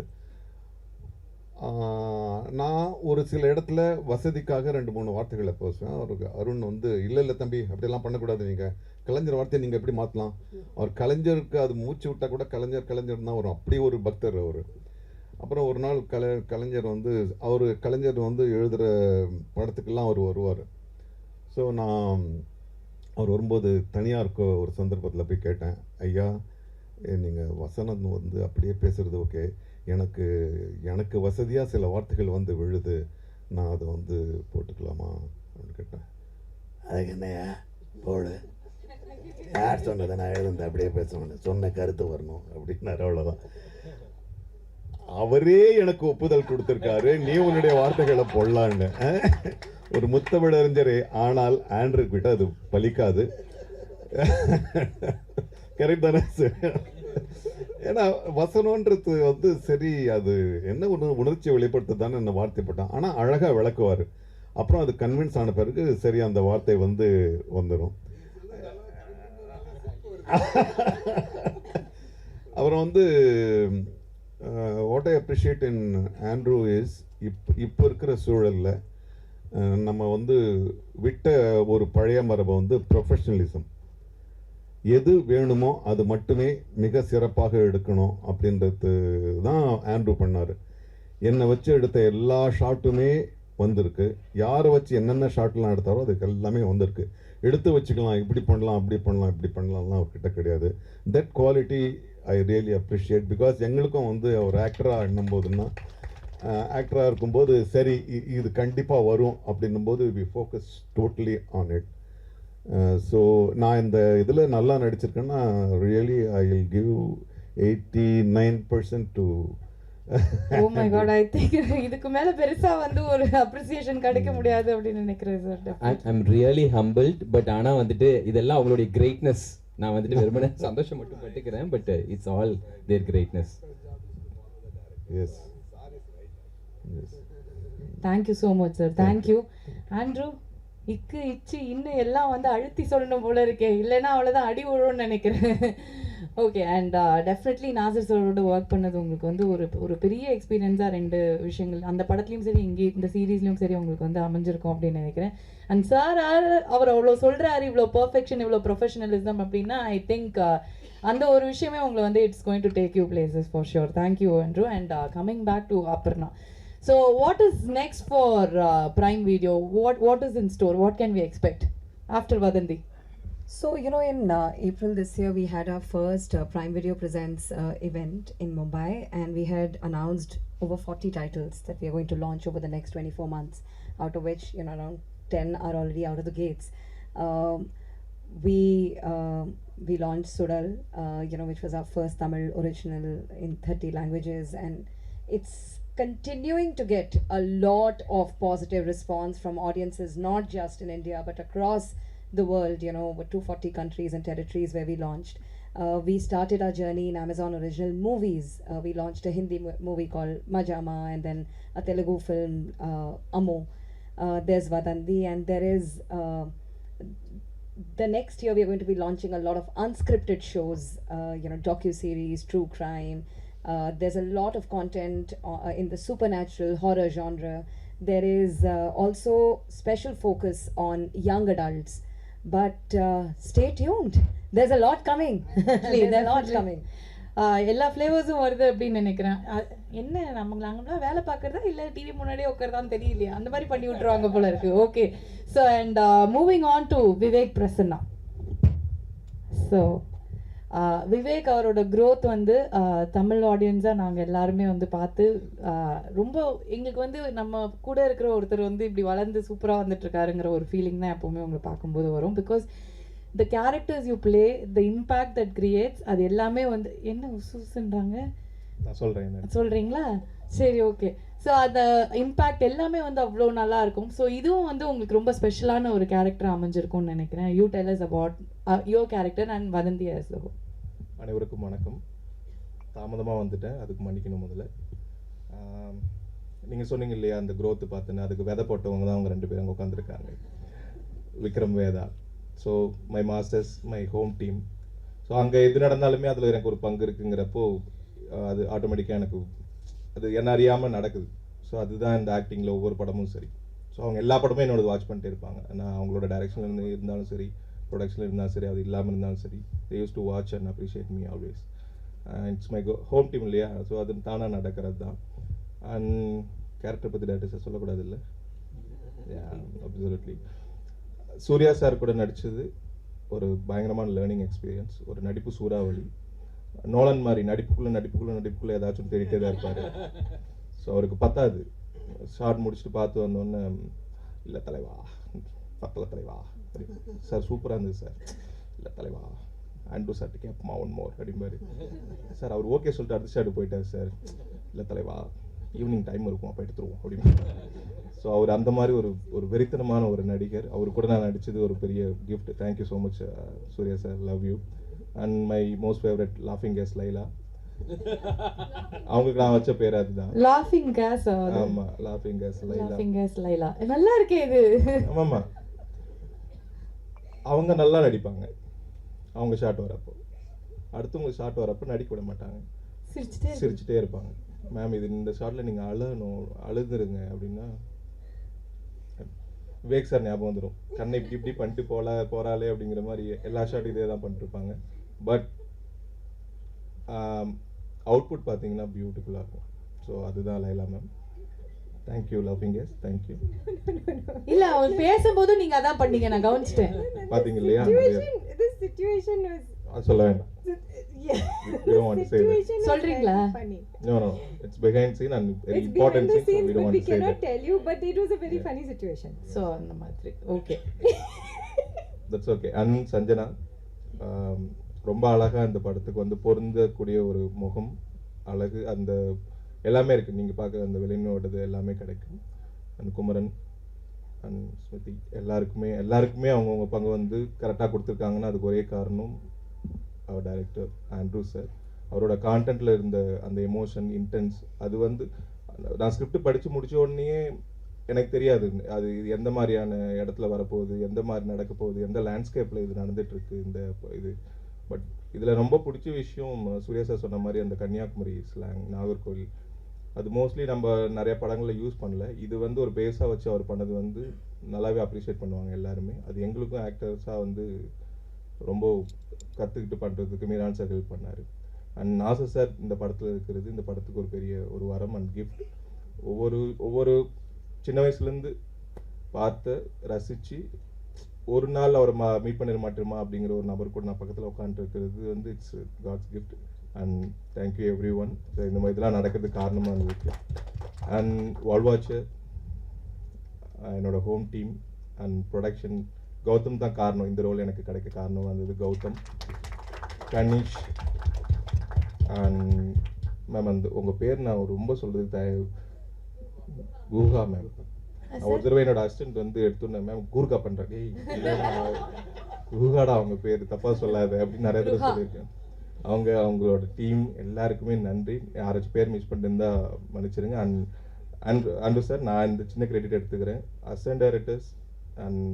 S2: நான் ஒரு சில இடத்துல வசதிக்காக 2-3 வார்த்தைகளை பேசுவேன். அவருக்கு அருண் வந்து இல்லை தம்பி அப்படியெல்லாம் பண்ணக்கூடாது, நீங்கள் கலைஞர் வார்த்தையை நீங்கள் எப்படி மாற்றலாம், அவர் கலைஞருக்கு அது மூச்சு விட்டால் கூட கலைஞர் தான் வரும், அப்படி ஒரு பக்தர் அவர்.
S9: அப்புறம் ஒரு நாள் கலைஞர் வந்து கலைஞர் வந்து எழுதுகிற படத்துக்கெல்லாம் அவர் வருவார். ஸோ நான் அவர் வரும்போது தனியாக இருக்க ஒரு சந்தர்ப்பத்தில் போய் கேட்டேன், ஐயா நீங்கள் வசனம் வந்து அப்படியே பேசுகிறது ஓகே, எனக்கு வசதியாக சில வார்த்தைகள் வந்து விழுது, நான் அதை வந்து போட்டுக்கலாமா அப்படின்னு கேட்டேன்.
S2: அதுக்கு என்னையா போடு, யார் சொன்னதை நான் எழுந்து அப்படியே பேசணும், சொன்ன கருத்து வரணும் அப்படின்னாரு. அவ்வளோதான்.
S9: அவரே எனக்கு ஒப்புதல் கொடுத்துருக்காரு, நீ உன்னுடைய வார்த்தைகளை போடலான்னு. ஒரு முத்தமிழறிஞரே, ஆனால் ஆண்ட்ரூ கிட்ட அது பலிக்காது. கரெக்ட் தானே சார்? ஏன்னா வசனன்றது வந்து சரி, அது என்ன ஒன்று உணர்ச்சி வெளிப்படுத்த தானே என்ன வார்த்தைப்பட்டான், ஆனால் அழகாக விளக்குவார். அப்புறம் அது கன்வின்ஸ் ஆன பிறகு சரி அந்த வார்த்தை வந்து வந்துடும். அப்புறம் வந்து what I appreciate in Andrew is இப்போ இருக்கிற சூழலில் நம்ம வந்து விட்ட ஒரு பழைய மரபை வந்து ப்ரொஃபஷனலிசம், எது வேணுமோ அது மட்டுமே மிக சிறப்பாக எடுக்கணும் அப்படின்றது தான் ஆண்ட்ரூ பண்ணார். என்னை வச்சு எடுத்த எல்லா ஷாட்டுமே வந்திருக்கு, யாரை வச்சு என்னென்ன ஷாட்லாம் எடுத்தாரோ அதுக்கு எல்லாமே வந்திருக்கு. எடுத்து வச்சுக்கலாம், இப்படி பண்ணலாம் அப்படி பண்ணலாம் இப்படி பண்ணலாம்லாம் அவர்கிட்ட கிடையாது. That quality I really appreciate. Because எங்களுக்கும் வந்து அவர் ஆக்டராக எண்ணும்போதுன்னா, ஆக்டராக இருக்கும்போது சரி இது கண்டிப்பாக வரும் அப்படின்னும்போது we focus totally on it. So நான் இந்த இதில் நல்லா நடிச்சிருக்கேன்னா really I will give 89% to.
S3: Oh my God, I think இதுக்கு மேல பெருசா வந்து ஒரு அப்ரிசியேஷன் கிடைக்க முடியாது அப்படின்னு நினைக்கிறேன் sir.
S4: I'm really humbled. But ஆனால் வந்துட்டு இதெல்லாம் அவங்களுடைய கிரேட்னஸ். நான் வந்துட்டு வெறுமனே சந்தோஷம் மட்டும் பட்டுக்கிறேன். But it's all their greatness.
S9: Yes.
S3: Thank you so much sir. Thank you Andrew. இக்கு இச்சு இன்னும் எல்லாம் வந்து அழுத்தி சொல்லணும் போல இருக்கே, இல்லைன்னா அவ்வளோதான் அடி விழுன்னு நினைக்கிறேன். ஓகே, அண்ட் டெஃபினெட்லி நாசர் சாரோட ஒர்க் பண்ணது உங்களுக்கு வந்து ஒரு பெரிய எக்ஸ்பீரியன்ஸாக 2 விஷயங்கள் அந்த படத்துலையும் சரி இங்கே இந்த சீரீஸ்லையும் சரி உங்களுக்கு வந்து அமைஞ்சிருக்கும் அப்படின்னு நினைக்கிறேன். அண்ட் சார் அவர் அவ்வளோ சொல்கிறாரு, இவ்வளோ பர்ஃபெக்ஷன் இவ்வளோ ப்ரொஃபஷனலிசம் அப்படின்னா ஐ திங்க் அந்த ஒரு விஷயமே உங்களை வந்து it's going to take you places for sure. Thank you Andrew. And coming back to Aparna. So what is next for Prime Video? What is in store? What can we expect after Vadanthi?
S5: So, you know, in April this year, we had our first Prime Video Presents event in Mumbai, and we had announced over 40 titles that we are going to launch over the next 24 months, out of which, you know, around 10 are already out of the gates. We launched Sudal, you know, which was our first Tamil original in 30 languages, and it's continuing to get a lot of positive response from audiences, not just in India, but across the world, you know, over 240 countries and territories where we launched. We started our journey in Amazon Original Movies. We launched a Hindi movie called Majama, and then a Telugu film, Amo. There's Vadanthi, and there is the next year we are going to be launching a lot of unscripted shows, you know, docu-series, true crime. There's a lot of content in the supernatural horror genre. There is also special focus on young adults. But stay tuned. There's a lot coming. There's a lot coming.
S3: எல்லா ஃப்ளேவர்ஸும் வருது அப்படின்னு நினைக்கிறேன். என்ன நாங்களாம் வேலை பார்க்குறதா இல்லை TV முன்னாடியே உட்காரதான்னு தெரியலையா, அந்த மாதிரி பண்ணி விட்டுருவாங்க போல இருக்கு. Okay, so and moving on to Vivek Prasanna. So Vivek அவரோட க்ரோத் வந்து தமிழ் ஆடியன்ஸாக நாங்கள் எல்லாருமே வந்து பார்த்து ரொம்ப எங்களுக்கு வந்து நம்ம கூட இருக்கிற ஒருத்தர் வந்து இப்படி வளர்ந்து சூப்பராக வந்துட்டுருக்காருங்கிற ஒரு ஃபீலிங் தான் எப்போவுமே உங்களை பார்க்கும்போது வரும். Because the characters you play, the impact that creates, அது எல்லாமே வந்து என்ன உசுன்றாங்க
S10: நான் சொல்கிறேன்,
S3: சொல்கிறீங்களா? சரி, ஓகே. ஸோ அந்த இம்பேக்ட் எல்லாமே வந்து அவ்வளோ நல்லா இருக்கும். ஸோ இதுவும் வந்து உங்களுக்கு ரொம்ப ஸ்பெஷலான ஒரு கேரக்டர் அமைஞ்சிருக்கும்னு நினைக்கிறேன். You tell us about your character and வதந்தி as a whole.
S10: அனைவருக்கும் வணக்கம். தாமதமாக வந்துட்டேன், அதுக்கு மன்னிக்கணும். முதல்ல நீங்கள் சொன்னீங்க இல்லையா, அந்த growth பார்த்துன்னு அதுக்கு விதை போட்டவங்க தான் அவங்க 2 பேரும் அங்கே உட்காந்துருக்காங்க, Vikram Vedha. So my masters, my home team. So அங்கே எது நடந்தாலுமே அதில் எனக்கு ஒரு பங்கு இருக்குங்கிறப்போ அது ஆட்டோமேட்டிக்காக எனக்கு அது என்ன அறியாமல் நடக்குது. ஸோ அதுதான் இந்த ஆக்டிங்கில் ஒவ்வொரு படமும் சரி. ஸோ அவங்க எல்லா படமும் என்னோட வாட்ச் பண்ணிட்டே இருப்பாங்க. நான் அவங்களோட டைரக்ஷனில் இருந்தாலும் சரி, ப்ரொடக்ஷனில் இருந்தாலும் சரி, அது இல்லாமல் இருந்தாலும் சரி, they used to watch and appreciate me always. It's my home team இல்லையா, ஸோ அது தானாக நடக்கிறது தான். அண்ட் கேரக்டர் பற்றி டேரக்டர் சொல்லக்கூடாது இல்லை, அப்சல்யூட்லி. சூர்யா சார் கூட நடித்தது ஒரு பயங்கரமான லேர்னிங் எக்ஸ்பீரியன்ஸ், ஒரு நடிப்பு சூறாவளி. நோலன் மாதிரி நடிப்புக்குள்ளே ஏதாச்சும் தேடிட்டே தான் இருப்பார். ஸோ அவருக்கு பத்தாது. ஷார்ட் முடிச்சுட்டு பார்த்து வந்தோடனே இல்லை தலைவா, பத்தலை தலைவா சார், சூப்பராக இருந்தது சார், இல்லை தலைவா ஆண்ட்ரூ சார்ட்டு கேட்போமா ஒன் மோர் அப்படிம்பாரு சார். அவர் ஓகே சொல்லிட்டு அடுத்த ஷார்ட்டு போயிட்டார் சார், இல்லை தலைவா ஈவினிங் டைம் இருக்கும் அப்போ எடுத்துருவோம் அப்படின்னு. ஸோ அவர் அந்த மாதிரி ஒரு வெறித்தனமான ஒரு நடிகர். அவர் கூட நான் நடித்தது ஒரு பெரிய gift. Thank you so much Suriya sir, love you. And my most favourite லாஃபிங் கேஸ் லைலா, அவங்களுக்கு நான் வச்ச பேர் அதுதான்,
S3: லாஃபிங் கேஸ்.
S10: ஆமா, லாஃபிங் கேஸ் லைலா.
S3: லாஃபிங் கேஸ் லைலா நல்லா இருக்கே இது.
S10: ஆமாம்மா, அவங்க நல்லா நடிப்பாங்க. அவங்க ஷாட் வரப்போ, அடுத்தவங்க ஷாட் வரப்போ நடிக்க விட மாட்டாங்க, சிரிச்சுட்டே இருப்பாங்க. மேம் இது இந்த ஷாட்டில் நீங்கள் அழுதுருங்க அப்படின்னா விவேக் சார் ஞாபகம் வந்துடும். கண்ணை இப்படி பண்ணிட்டு போகிறாளே அப்படிங்கிற மாதிரி எல்லா ஷாட்டும் இதே தான் பண்ணிட்டுருப்பாங்க. பட் அவுட்புட் பார்த்தீங்கன்னா பியூட்டிஃபுல்லாக இருக்கும். ஸோ அதுதான் Laila ma'am. Thank you loving yes, thank you.
S3: இல்ல அவர் பேசும்போது நீங்க அதான் பண்ணீங்க, நான் கவனிச்சிட்டேன்.
S10: பாத்தீங்க இல்லையா?
S11: This situation was
S10: சொல்ல வேண்டாம்.
S11: yeah.
S10: We don't want to say that.
S3: சொல்றீங்களா?
S11: Funny.
S10: No, it's behind scene and very
S11: It's
S10: important
S11: behind the
S10: scene, so
S11: scenes,
S10: we don't
S11: but
S10: want
S11: we
S10: to say
S11: cannot
S10: that.
S11: tell you, but it was a very funny situation.
S3: So அந்த மாதிரி. Okay.
S10: That's okay. And Sanjana ரொம்ப அழகா இந்த படத்துக்கு வந்து பொருந்தக்கூடிய ஒரு முகம், அழகு, அந்த எல்லாமே இருக்கு. நீங்க பார்க்குற அந்த வெளிநோட்டது எல்லாமே கிடைக்கும். அண்ட் குமரன் அண்ட் ஸ்மிருதி எல்லாருக்குமே அவங்கவுங்க பங்கு வந்து கரெக்டாக கொடுத்துருக்காங்கன்னா அதுக்கு ஒரே காரணம் அவர் டைரக்டர் ஆண்ட்ரூ சார். அவரோட கான்டென்ட்ல இருந்த அந்த எமோஷன் இன்டென்ஸ், அது வந்து நான் ஸ்கிரிப்ட் படித்து முடிச்ச உடனே எனக்கு தெரியாது அது எந்த மாதிரியான இடத்துல வரப்போகுது, எந்த மாதிரி நடக்க போகுது, எந்த லேண்ட்ஸ்கேப்பில் இது நடந்துகிட்ருக்கு இந்த இது. பட் இதில் ரொம்ப பிடிச்ச விஷயம் சூர்யா சார் சொன்ன மாதிரி அந்த கன்னியாகுமரி ஸ்லாங், நாகர்கோவில், அது மோஸ்ட்லி நம்ம நிறைய படங்களில் யூஸ் பண்ணல. இது வந்து ஒரு பேஸாக வச்சு அவர் பண்ணது வந்து நல்லாவே அப்ரிஷியேட் பண்ணுவாங்க எல்லாருமே. அது எங்களுக்கும் ஆக்டர்ஸாக வந்து ரொம்ப கற்றுக்கிட்டு பண்ணுறதுக்கு மீரான் சார் ஹெல்ப் பண்ணார். அண்ட் நாசர் சார் இந்த படத்தில் இருக்கிறது இந்த படத்துக்கு ஒரு பெரிய ஒரு வரம் அண்ட் கிஃப்ட். ஒவ்வொரு சின்ன வயசுலேருந்து பார்த்து ரசித்து ஒரு நாள் அவரை மீட் பண்ணிட மாட்டோமா அப்படிங்கிற ஒரு நபர் கூட நான் பக்கத்தில் உட்காந்துருக்கிறது வந்து it's God's gift. And thank you everyone. So இந்த மாதிரி இதெல்லாம் நடக்கிறதுக்கு காரணமாக இருந்துச்சு. அண்ட் வால்வாச்சர், என்னோட home team and production, Gautham தான் காரணம். இந்த ரோல் எனக்கு கிடைக்க காரணம் வந்தது கௌதம், கனிஷ் அண்ட் மேம். அந்த உங்கள் பேர் நான் ரொம்ப சொல்கிறது கூர்கா மேம். ஒரு தடவை என்னோட அசிஸ்டன்ட் வந்து எடுத்துருந்தேன், மேம் கூர்கா பண்ணுறாங்க, கூர்காடா அவங்க பேர் தப்பாக சொல்லாத அப்படின்னு நிறைய தடவை சொல்லியிருக்கேன். அவங்களோட டீம் எல்லாருக்குமே நன்றி. யாராச்சும் பேர் மிஸ் பண்ணிருந்தா மன்னிச்சிருங்க. அண்ட் சார் நான் இந்த சின்ன கிரெடிட் எடுத்துக்கிறேன். அசிஸ்டன்ட் டைரக்டர்ஸ் அண்ட்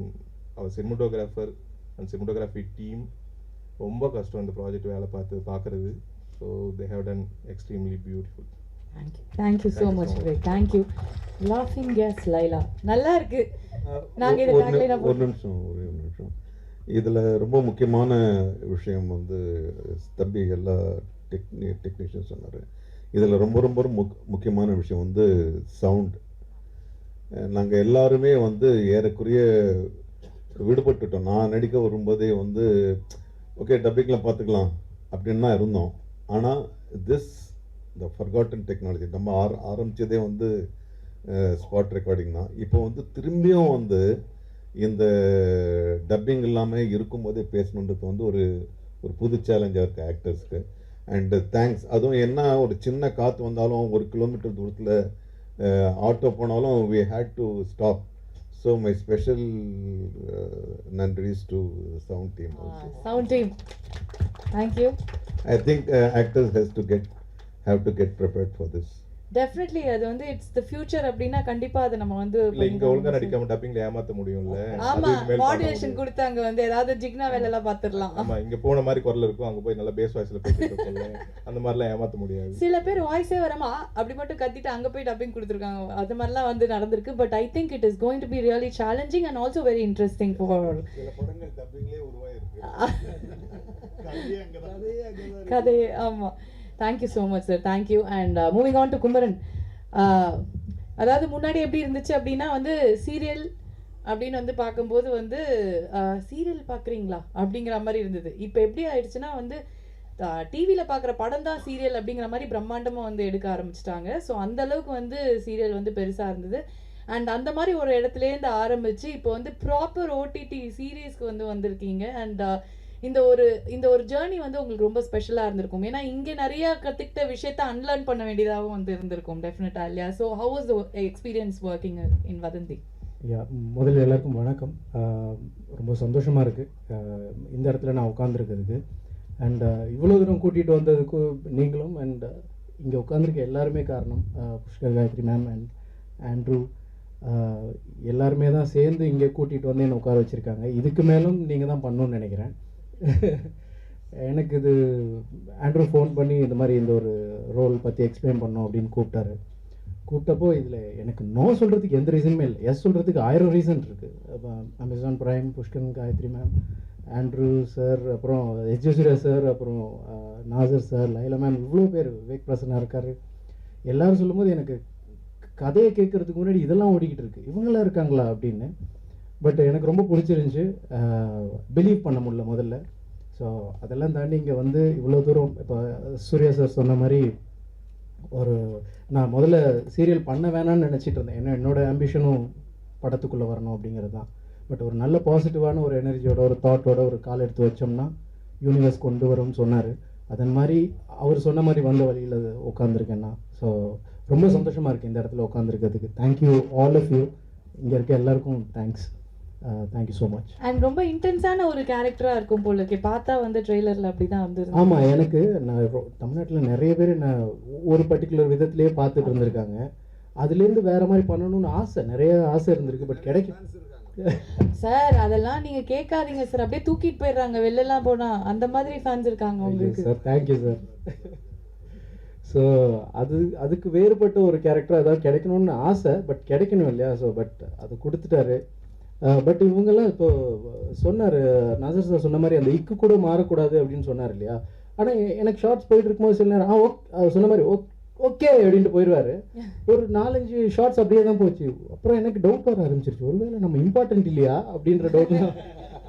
S10: அவர் சினிமோட்டோகிராஃபர் அண்ட் சினிமோட்டோகிராஃபி டீம் ரொம்ப கஷ்டம் இந்த ப்ராஜெக்ட் வேலை பார்க்குறது. So they have done extremely beautiful.
S3: Thank you so much Vivek. Thank you. லாஃபிங் கேஸ் லைலா நல்லா இருக்கு. நாங்க இத டாக்லைனா
S9: ஒரு நிமிஷம். இதில் ரொம்ப முக்கியமான விஷயம் வந்து தம்பி எல்லா டெக்னீஷியன் சொன்னார். இதில் ரொம்ப ரொம்ப முக்கியமான விஷயம் வந்து சவுண்ட். நாங்கள் எல்லாருமே வந்து ஏறக்குறைய விடுபட்டுட்டோம். நான் நடிக்க வரும்போதே வந்து ஓகே டப்பிங்கில் பார்த்துக்கலாம் அப்படின்னு தான் இருந்தோம். ஆனால் இந்த ஃபர்காட்டன் டெக்னாலஜி நம்ம ஆரம்பித்ததே வந்து ஸ்பாட் ரெக்கார்டிங் தான். இப்போ வந்து திரும்பியும் வந்து இந்த டப்பிங் இல்லாமல் இருக்கும்போதே பேசணுன்றது வந்து ஒரு புது சேலஞ்சாக இருக்குது ஆக்டர்ஸ்க்கு. And thanks. அதுவும் என்ன ஒரு சின்ன காற்று வந்தாலும் 1 கிலோமீட்டர் தூரத்தில் ஆட்டோ போனாலும் we had to stop. So my special நன்றிஸ் to sound team also.
S3: Sound team. Thank you.
S9: I think actors have to get prepared for this.
S3: Definitely அது வந்து இட்ஸ் தி ஃபியூச்சர் அப்படினா கண்டிப்பா அதை நம்ம வந்து
S10: இல்ல இங்க ஒழுங்கா நடிக்காம டப்பிங்ல ஏமாத்த முடியும்ல.
S3: ஆமா, மாடுலேஷன் கொடுத்தாங்க வந்து ஏதாவது ஜிக்னா வேலை எல்லாம் பாத்துறலாம்.
S10: ஆமா, இங்க போன மாதிரி குரல் இருக்கும், அங்க போய் நல்ல பேஸ் வாய்ஸ்ல பேசிட்டு இருப்போம்ல, அந்த மாதிரிலாம் ஏமாத்த முடியாது.
S3: சில பேர் வாய்ஸே வரமா அப்படி மட்டும் கத்திட்டு அங்க போய் டப்பிங் கொடுத்துருக்காங்க. அது மாதிரிலாம் வந்து நடந்திருக்கு. But I think it is going to be really challenging and also very interesting for
S9: சில படங்கள் டப்பிங்லயே உருவாயிருக்கு.
S3: கதை. ஆமா, thank you so much sir, thank you. And moving on to Kumaran. அதாவது முன்னாடி எப்படி இருந்துச்சு அப்படின்னா வந்து சீரியல் அப்படின்னு வந்து பார்க்கும்போது வந்து சீரியல் பார்க்குறீங்களா அப்படிங்கிற மாதிரி இருந்தது. இப்போ எப்படி ஆயிடுச்சுன்னா வந்து டிவியில் பார்க்குற படம் தான் சீரியல் அப்படிங்கிற மாதிரி பிரம்மாண்டமாக வந்து எடுக்க ஆரம்பிச்சிட்டாங்க. ஸோ அந்த அளவுக்கு வந்து சீரியல் வந்து பெருசாக இருந்தது. அண்ட் அந்த மாதிரி ஒரு இடத்துலேருந்து ஆரம்பித்து இப்போ வந்து ப்ராப்பர் ஓடிடி சீரீஸ்க்கு வந்து வந்திருக்கீங்க. அண்ட் இந்த ஒரு ஜேர்னி வந்து உங்களுக்கு ரொம்ப ஸ்பெஷலாக இருந்திருக்கும். ஏன்னா இங்கே நிறைய கற்றுக்கிட்ட விஷயத்த அன்லேர்ன் பண்ண வேண்டியதாகவும் வந்து இருந்திருக்கும் டெஃபினட்டாக இல்லையா? So how was the experience working in வதந்தி?
S12: முதல்ல எல்லாருக்கும் வணக்கம். ரொம்ப சந்தோஷமாக இருக்குது இந்த இடத்துல நான் உட்காந்துருக்கிறதுக்கு. அண்ட் இவ்வளோ தூரம் கூட்டிகிட்டு வந்ததுக்கு நீங்களும் அண்ட் இங்கே உட்காந்துருக்க எல்லாருமே காரணம். Pushkar Gayathri ma'am and Andrew எல்லாருமே தான் சேர்ந்து இங்கே கூட்டிகிட்டு வந்து என்னை உட்கார வச்சுருக்காங்க. இதுக்கு மேலும் நீங்கள் தான் பண்ணணும்னு நினைக்கிறேன். எனக்கு இது ஆண்ட்ரூ ஃபோன் பண்ணி இந்த மாதிரி இந்த ஒரு ரோல் பற்றி எக்ஸ்பிளைன் பண்ணோம் அப்படின்னு கூப்பிட்டப்போ இதில் எனக்கு நோ சொல்கிறதுக்கு எந்த ரீசனுமே இல்லை, எஸ் சொல்கிறதுக்கு 1000 ரீசன் இருக்குது. Amazon Prime, Pushkar Gayathri ma'am, Andrew sir, அப்புறம் எஸ்.ஜே. சூர்யா சார், அப்புறம் நாசர் சார், லைலா மேம், இவ்வளோ பேர், விவேக் பிரசன்னா இருக்கார். எல்லோரும் சொல்லும்போது எனக்கு கதையை கேட்குறதுக்கு முன்னாடி இதெல்லாம் ஓடிக்கிட்டு இருக்குது, இவங்களாம் இருக்காங்களா அப்படின்னு. பட் எனக்கு ரொம்ப பிடிச்சிருந்துச்சி, பிலீவ் பண்ண முடியல முதல்ல. ஸோ அதெல்லாம் தாண்டி இங்கே வந்து இவ்வளோ தூரம் இப்போ சூர்யா சார் சொன்ன மாதிரி நான் முதல்ல சீரியல் பண்ண வேணான்னு நினச்சிட்டு இருந்தேன். ஏன்னா என்னோடய ஆம்பிஷனும் படத்துக்குள்ளே வரணும் அப்படிங்கிறது தான். பட் ஒரு நல்ல பாசிட்டிவான ஒரு எனர்ஜியோட, ஒரு தாட்டோட ஒரு கால் எடுத்து வச்சோம்னா யூனிவர்ஸ் கொண்டு வரும்னு சொன்னார். அதன் மாதிரி அவர் சொன்ன மாதிரி வந்த வழியில் உட்காந்துருக்கேன்னா. ஸோ ரொம்ப சந்தோஷமாக இருக்குது இந்த இடத்துல உட்காந்துருக்கிறதுக்கு. Thank you all of you. இங்கே இருக்க எல்லாருக்கும் thanks. Thank you so much.
S3: And ரொம்ப இன்டென்ஸான ஒரு கேரக்டராக இருக்கும் போல இருக்கே, பார்த்தா வந்து ட்ரெய்லரில் அப்படி தான் வந்து.
S12: ஆமாம், எனக்கு நான் தமிழ்நாட்டில் நிறைய பேர் நான் ஒரு பர்டிகுலர் விதத்துலேயே பார்த்துட்டு இருந்திருக்காங்க. அதுலேருந்து வேறு மாதிரி பண்ணணும்னு நிறைய ஆசை இருந்திருக்கு. பட் கிடைக்கும்
S3: சார், அதெல்லாம் நீங்கள் கேட்காதீங்க சார், அப்படியே தூக்கிட்டு போயிடுறாங்க வெளிலலாம் போனால். அந்த மாதிரி ஃபேன்ஸ் இருக்காங்க உங்களுக்கு.
S12: Sir thank you sir. ஸோ அதுக்கு வேறுபட்ட ஒரு கேரக்டர் ஏதாவது கிடைக்கணும்னு ஆசை. பட் கிடைக்கணும் இல்லையா? ஸோ பட் அது கொடுத்துட்டாரு. பட் இவங்கெல்லாம் இப்போ சொன்னார் நாசர் சார் சொன்ன மாதிரி அந்த இக்கு கூட மாறக்கூடாது அப்படின்னு சொன்னார் இல்லையா? ஆனால் எனக்கு ஷார்ட்ஸ் போயிட்டு இருக்கும்போது சில நேரம் சொன்ன மாதிரி ஓகே அப்படின்ட்டு போயிடுவார். ஒரு 4-5 ஷார்ட்ஸ் அப்படியே தான் போச்சு. அப்புறம் எனக்கு டவுட் வர ஆரம்பிச்சிருச்சு, ஒருவேளை நம்ம இம்பார்ட்டன்ட் இல்லையா அப்படின்ற டவுட்.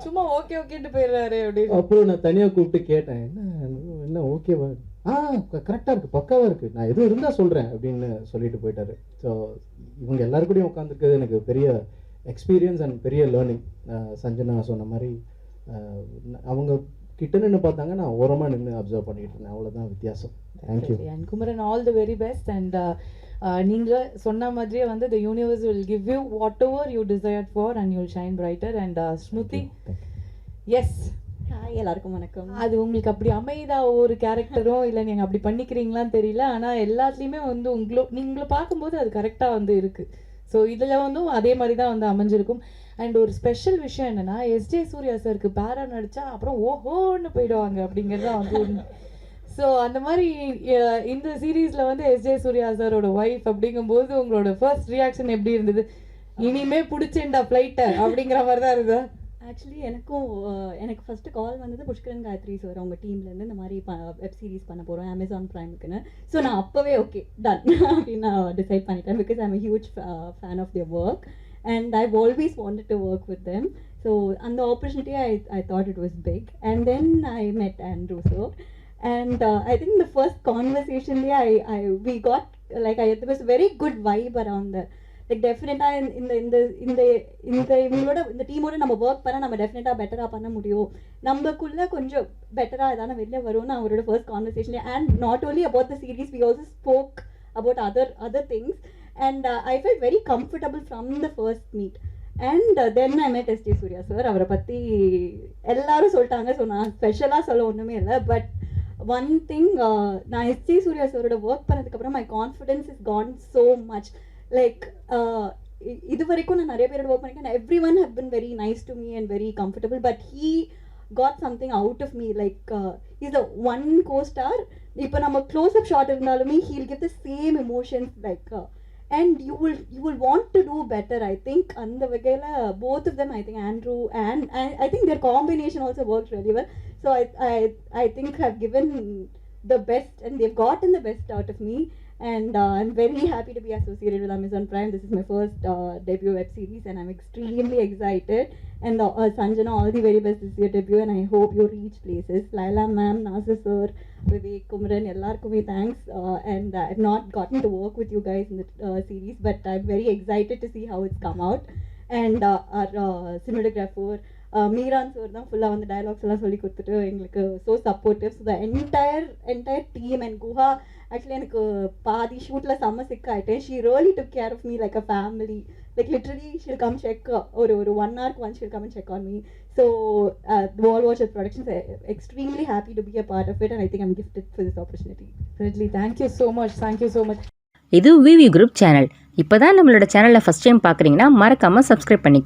S3: சும்மா ஓகேன்ட்டு போயிடுறாரு அப்படின்னு.
S12: அப்புறம் நான் தனியாக கூப்பிட்டு கேட்டேன், என்ன ஓகேவா? கரெக்டாக இருக்குது, பக்காவாக இருக்குது, நான் எதுவும் இருந்தால் சொல்கிறேன் அப்படின்னு சொல்லிட்டு போயிட்டாரு. ஸோ இவங்க எல்லாருக்கூடையும் உட்காந்துருக்கிறது எனக்கு பெரிய எக்ஸ்பீரியன்ஸ் அண்ட் பெரிய லேர்னிங். சஞ்சனா சொன்ன மாதிரி அவங்க கிட்ட நின்று பார்த்தாங்க, நான் ஓரமாக நின்று அப்சர்வ் பண்ணிக்கிட்டு இருந்தேன். அவ்வளோதான் வித்தியாசம். Thank you.
S3: And Kumaran, all the very best. And நீங்கள் சொன்ன மாதிரியே வந்து the universe will give you whatever you desired for and you shine brighter. And Smriti, yes,
S13: எல்லாருக்கும் வணக்கம்.
S3: அது உங்களுக்கு அப்படி அமைதா ஒரு கேரக்டரும் இல்லை நீங்கள் அப்படி பண்ணிக்கிறீங்களான்னு தெரியல. ஆனால் எல்லாத்துலேயுமே வந்து உங்களை பார்க்கும்போது அது கரெக்டாக வந்து இருக்குது. ஸோ இதில் வந்து அதே மாதிரி தான் வந்து அமைஞ்சிருக்கும். அண்ட் ஒரு ஸ்பெஷல் விஷயம் என்னென்னா, எஸ்.ஜே. சூர்யா சாருக்கு பேரா நடித்தா அப்புறம் ஓஹோன்னு போயிடுவாங்க அப்படிங்கிறது தான் வந்து. ஸோ அந்த மாதிரி இந்த சீரீஸில் வந்து எஸ்.ஜே. சூர்யா சாரோட ஒய்ஃப் அப்படிங்கும்போது உங்களோட ஃபர்ஸ்ட் ரியாக்ஷன் எப்படி இருந்தது? இனிமே பிடிச்சேன்டா ஃப்ளைட்டை அப்படிங்கிற மாதிரி தான் இருந்தா?
S13: ஆக்சுவலி எனக்கு ஃபஸ்ட்டு கால் வந்தது புஷ்கரன் காயத்ரி சார் அவங்க டீம்லேருந்து இந்த மாதிரி வெப் சீரிஸ் பண்ண போகிறோம் அமேசான் ப்ரைமுக்குன்னு. ஸோ நான் அப்போவே ஓகே டன் அப்படின்னு நான் டிசைட் பண்ணிட்டேன். Because I am a huge fan of their work and I've always wanted to work with them. So and the opportunity I thought it was big. And then I met Andrew sir and I think the first conversation we got like there was a very good vibe around the like டெஃபினட்டாக இந்த டீமோட நம்ம work பண்ணால் நம்ம டெஃபினட்டாக பெட்டராக பண்ண முடியும், நம்மக்குள்ளே கொஞ்சம் பெட்டராக எதான வெளில வரும்னு அவரோட first conversation. And not only about the series, we also spoke about other things and I felt very comfortable from the first meet. And then I met S J. Suryah sir. அவரை பற்றி எல்லாரும் சொல்லிட்டாங்க, ஸோ நான் ஸ்பெஷலாக சொல்ல ஒன்றுமே இல்லை. பட் ஒன் திங், நான் எஸ்.ஜே. சூர்யா சாரோட ஒர்க் பண்ணதுக்கப்புறம் my confidence is gone so much. Like இது வரைக்கும் நான் நிறைய பேரோட ஒர்க் பண்ணியிருக்கேன். Every one have been very nice to me and very comfortable. But he got something out of me. Like is the one co-star. இப்போ நம்ம close up shot இருந்தாலுமே he'll give the same emotions like and you will want to do better. I think அந்த வகையில் both of them, I think Andrew and I think their combination also worked really well. So I think have given the best, and they've gotten the best out of me. And I'm very happy to be associated with Amazon Prime. This is my first debut web series, and I'm extremely excited. And Sanjana, all the very best. This is your debut, and I hope you reach places. Laila ma'am, Nasir sir, Vivek, Kumran, ellarkume thanks. And I've not gotten to work with you guys in the series, but I'm very excited to see how it's come out. And our cinematographer, Meeran sir தான் ஃபுல்லாக வந்து dialogues எல்லாம் சொல்லி கொடுத்துட்டு எங்களுக்கு so supportive. So the entire team and Guha actually எனக்கு பாதி ஷூட்டில் செம்ம சிக் ஆகிட்டேன். She really took care of me like a family. Like literally she'll come check ஒரு 1 hour once she'll come and check on me. So Wall Watchers Productions, extremely happy to be a part of it, and I think I'm gifted for this opportunity.
S3: Certainly, thank you so much. Thank you so much.
S1: இது விவி group channel. இப்போ தான் நம்மளோட சேனலை first time பார்க்குறீங்கன்னா மறக்காமல் subscribe பண்ணி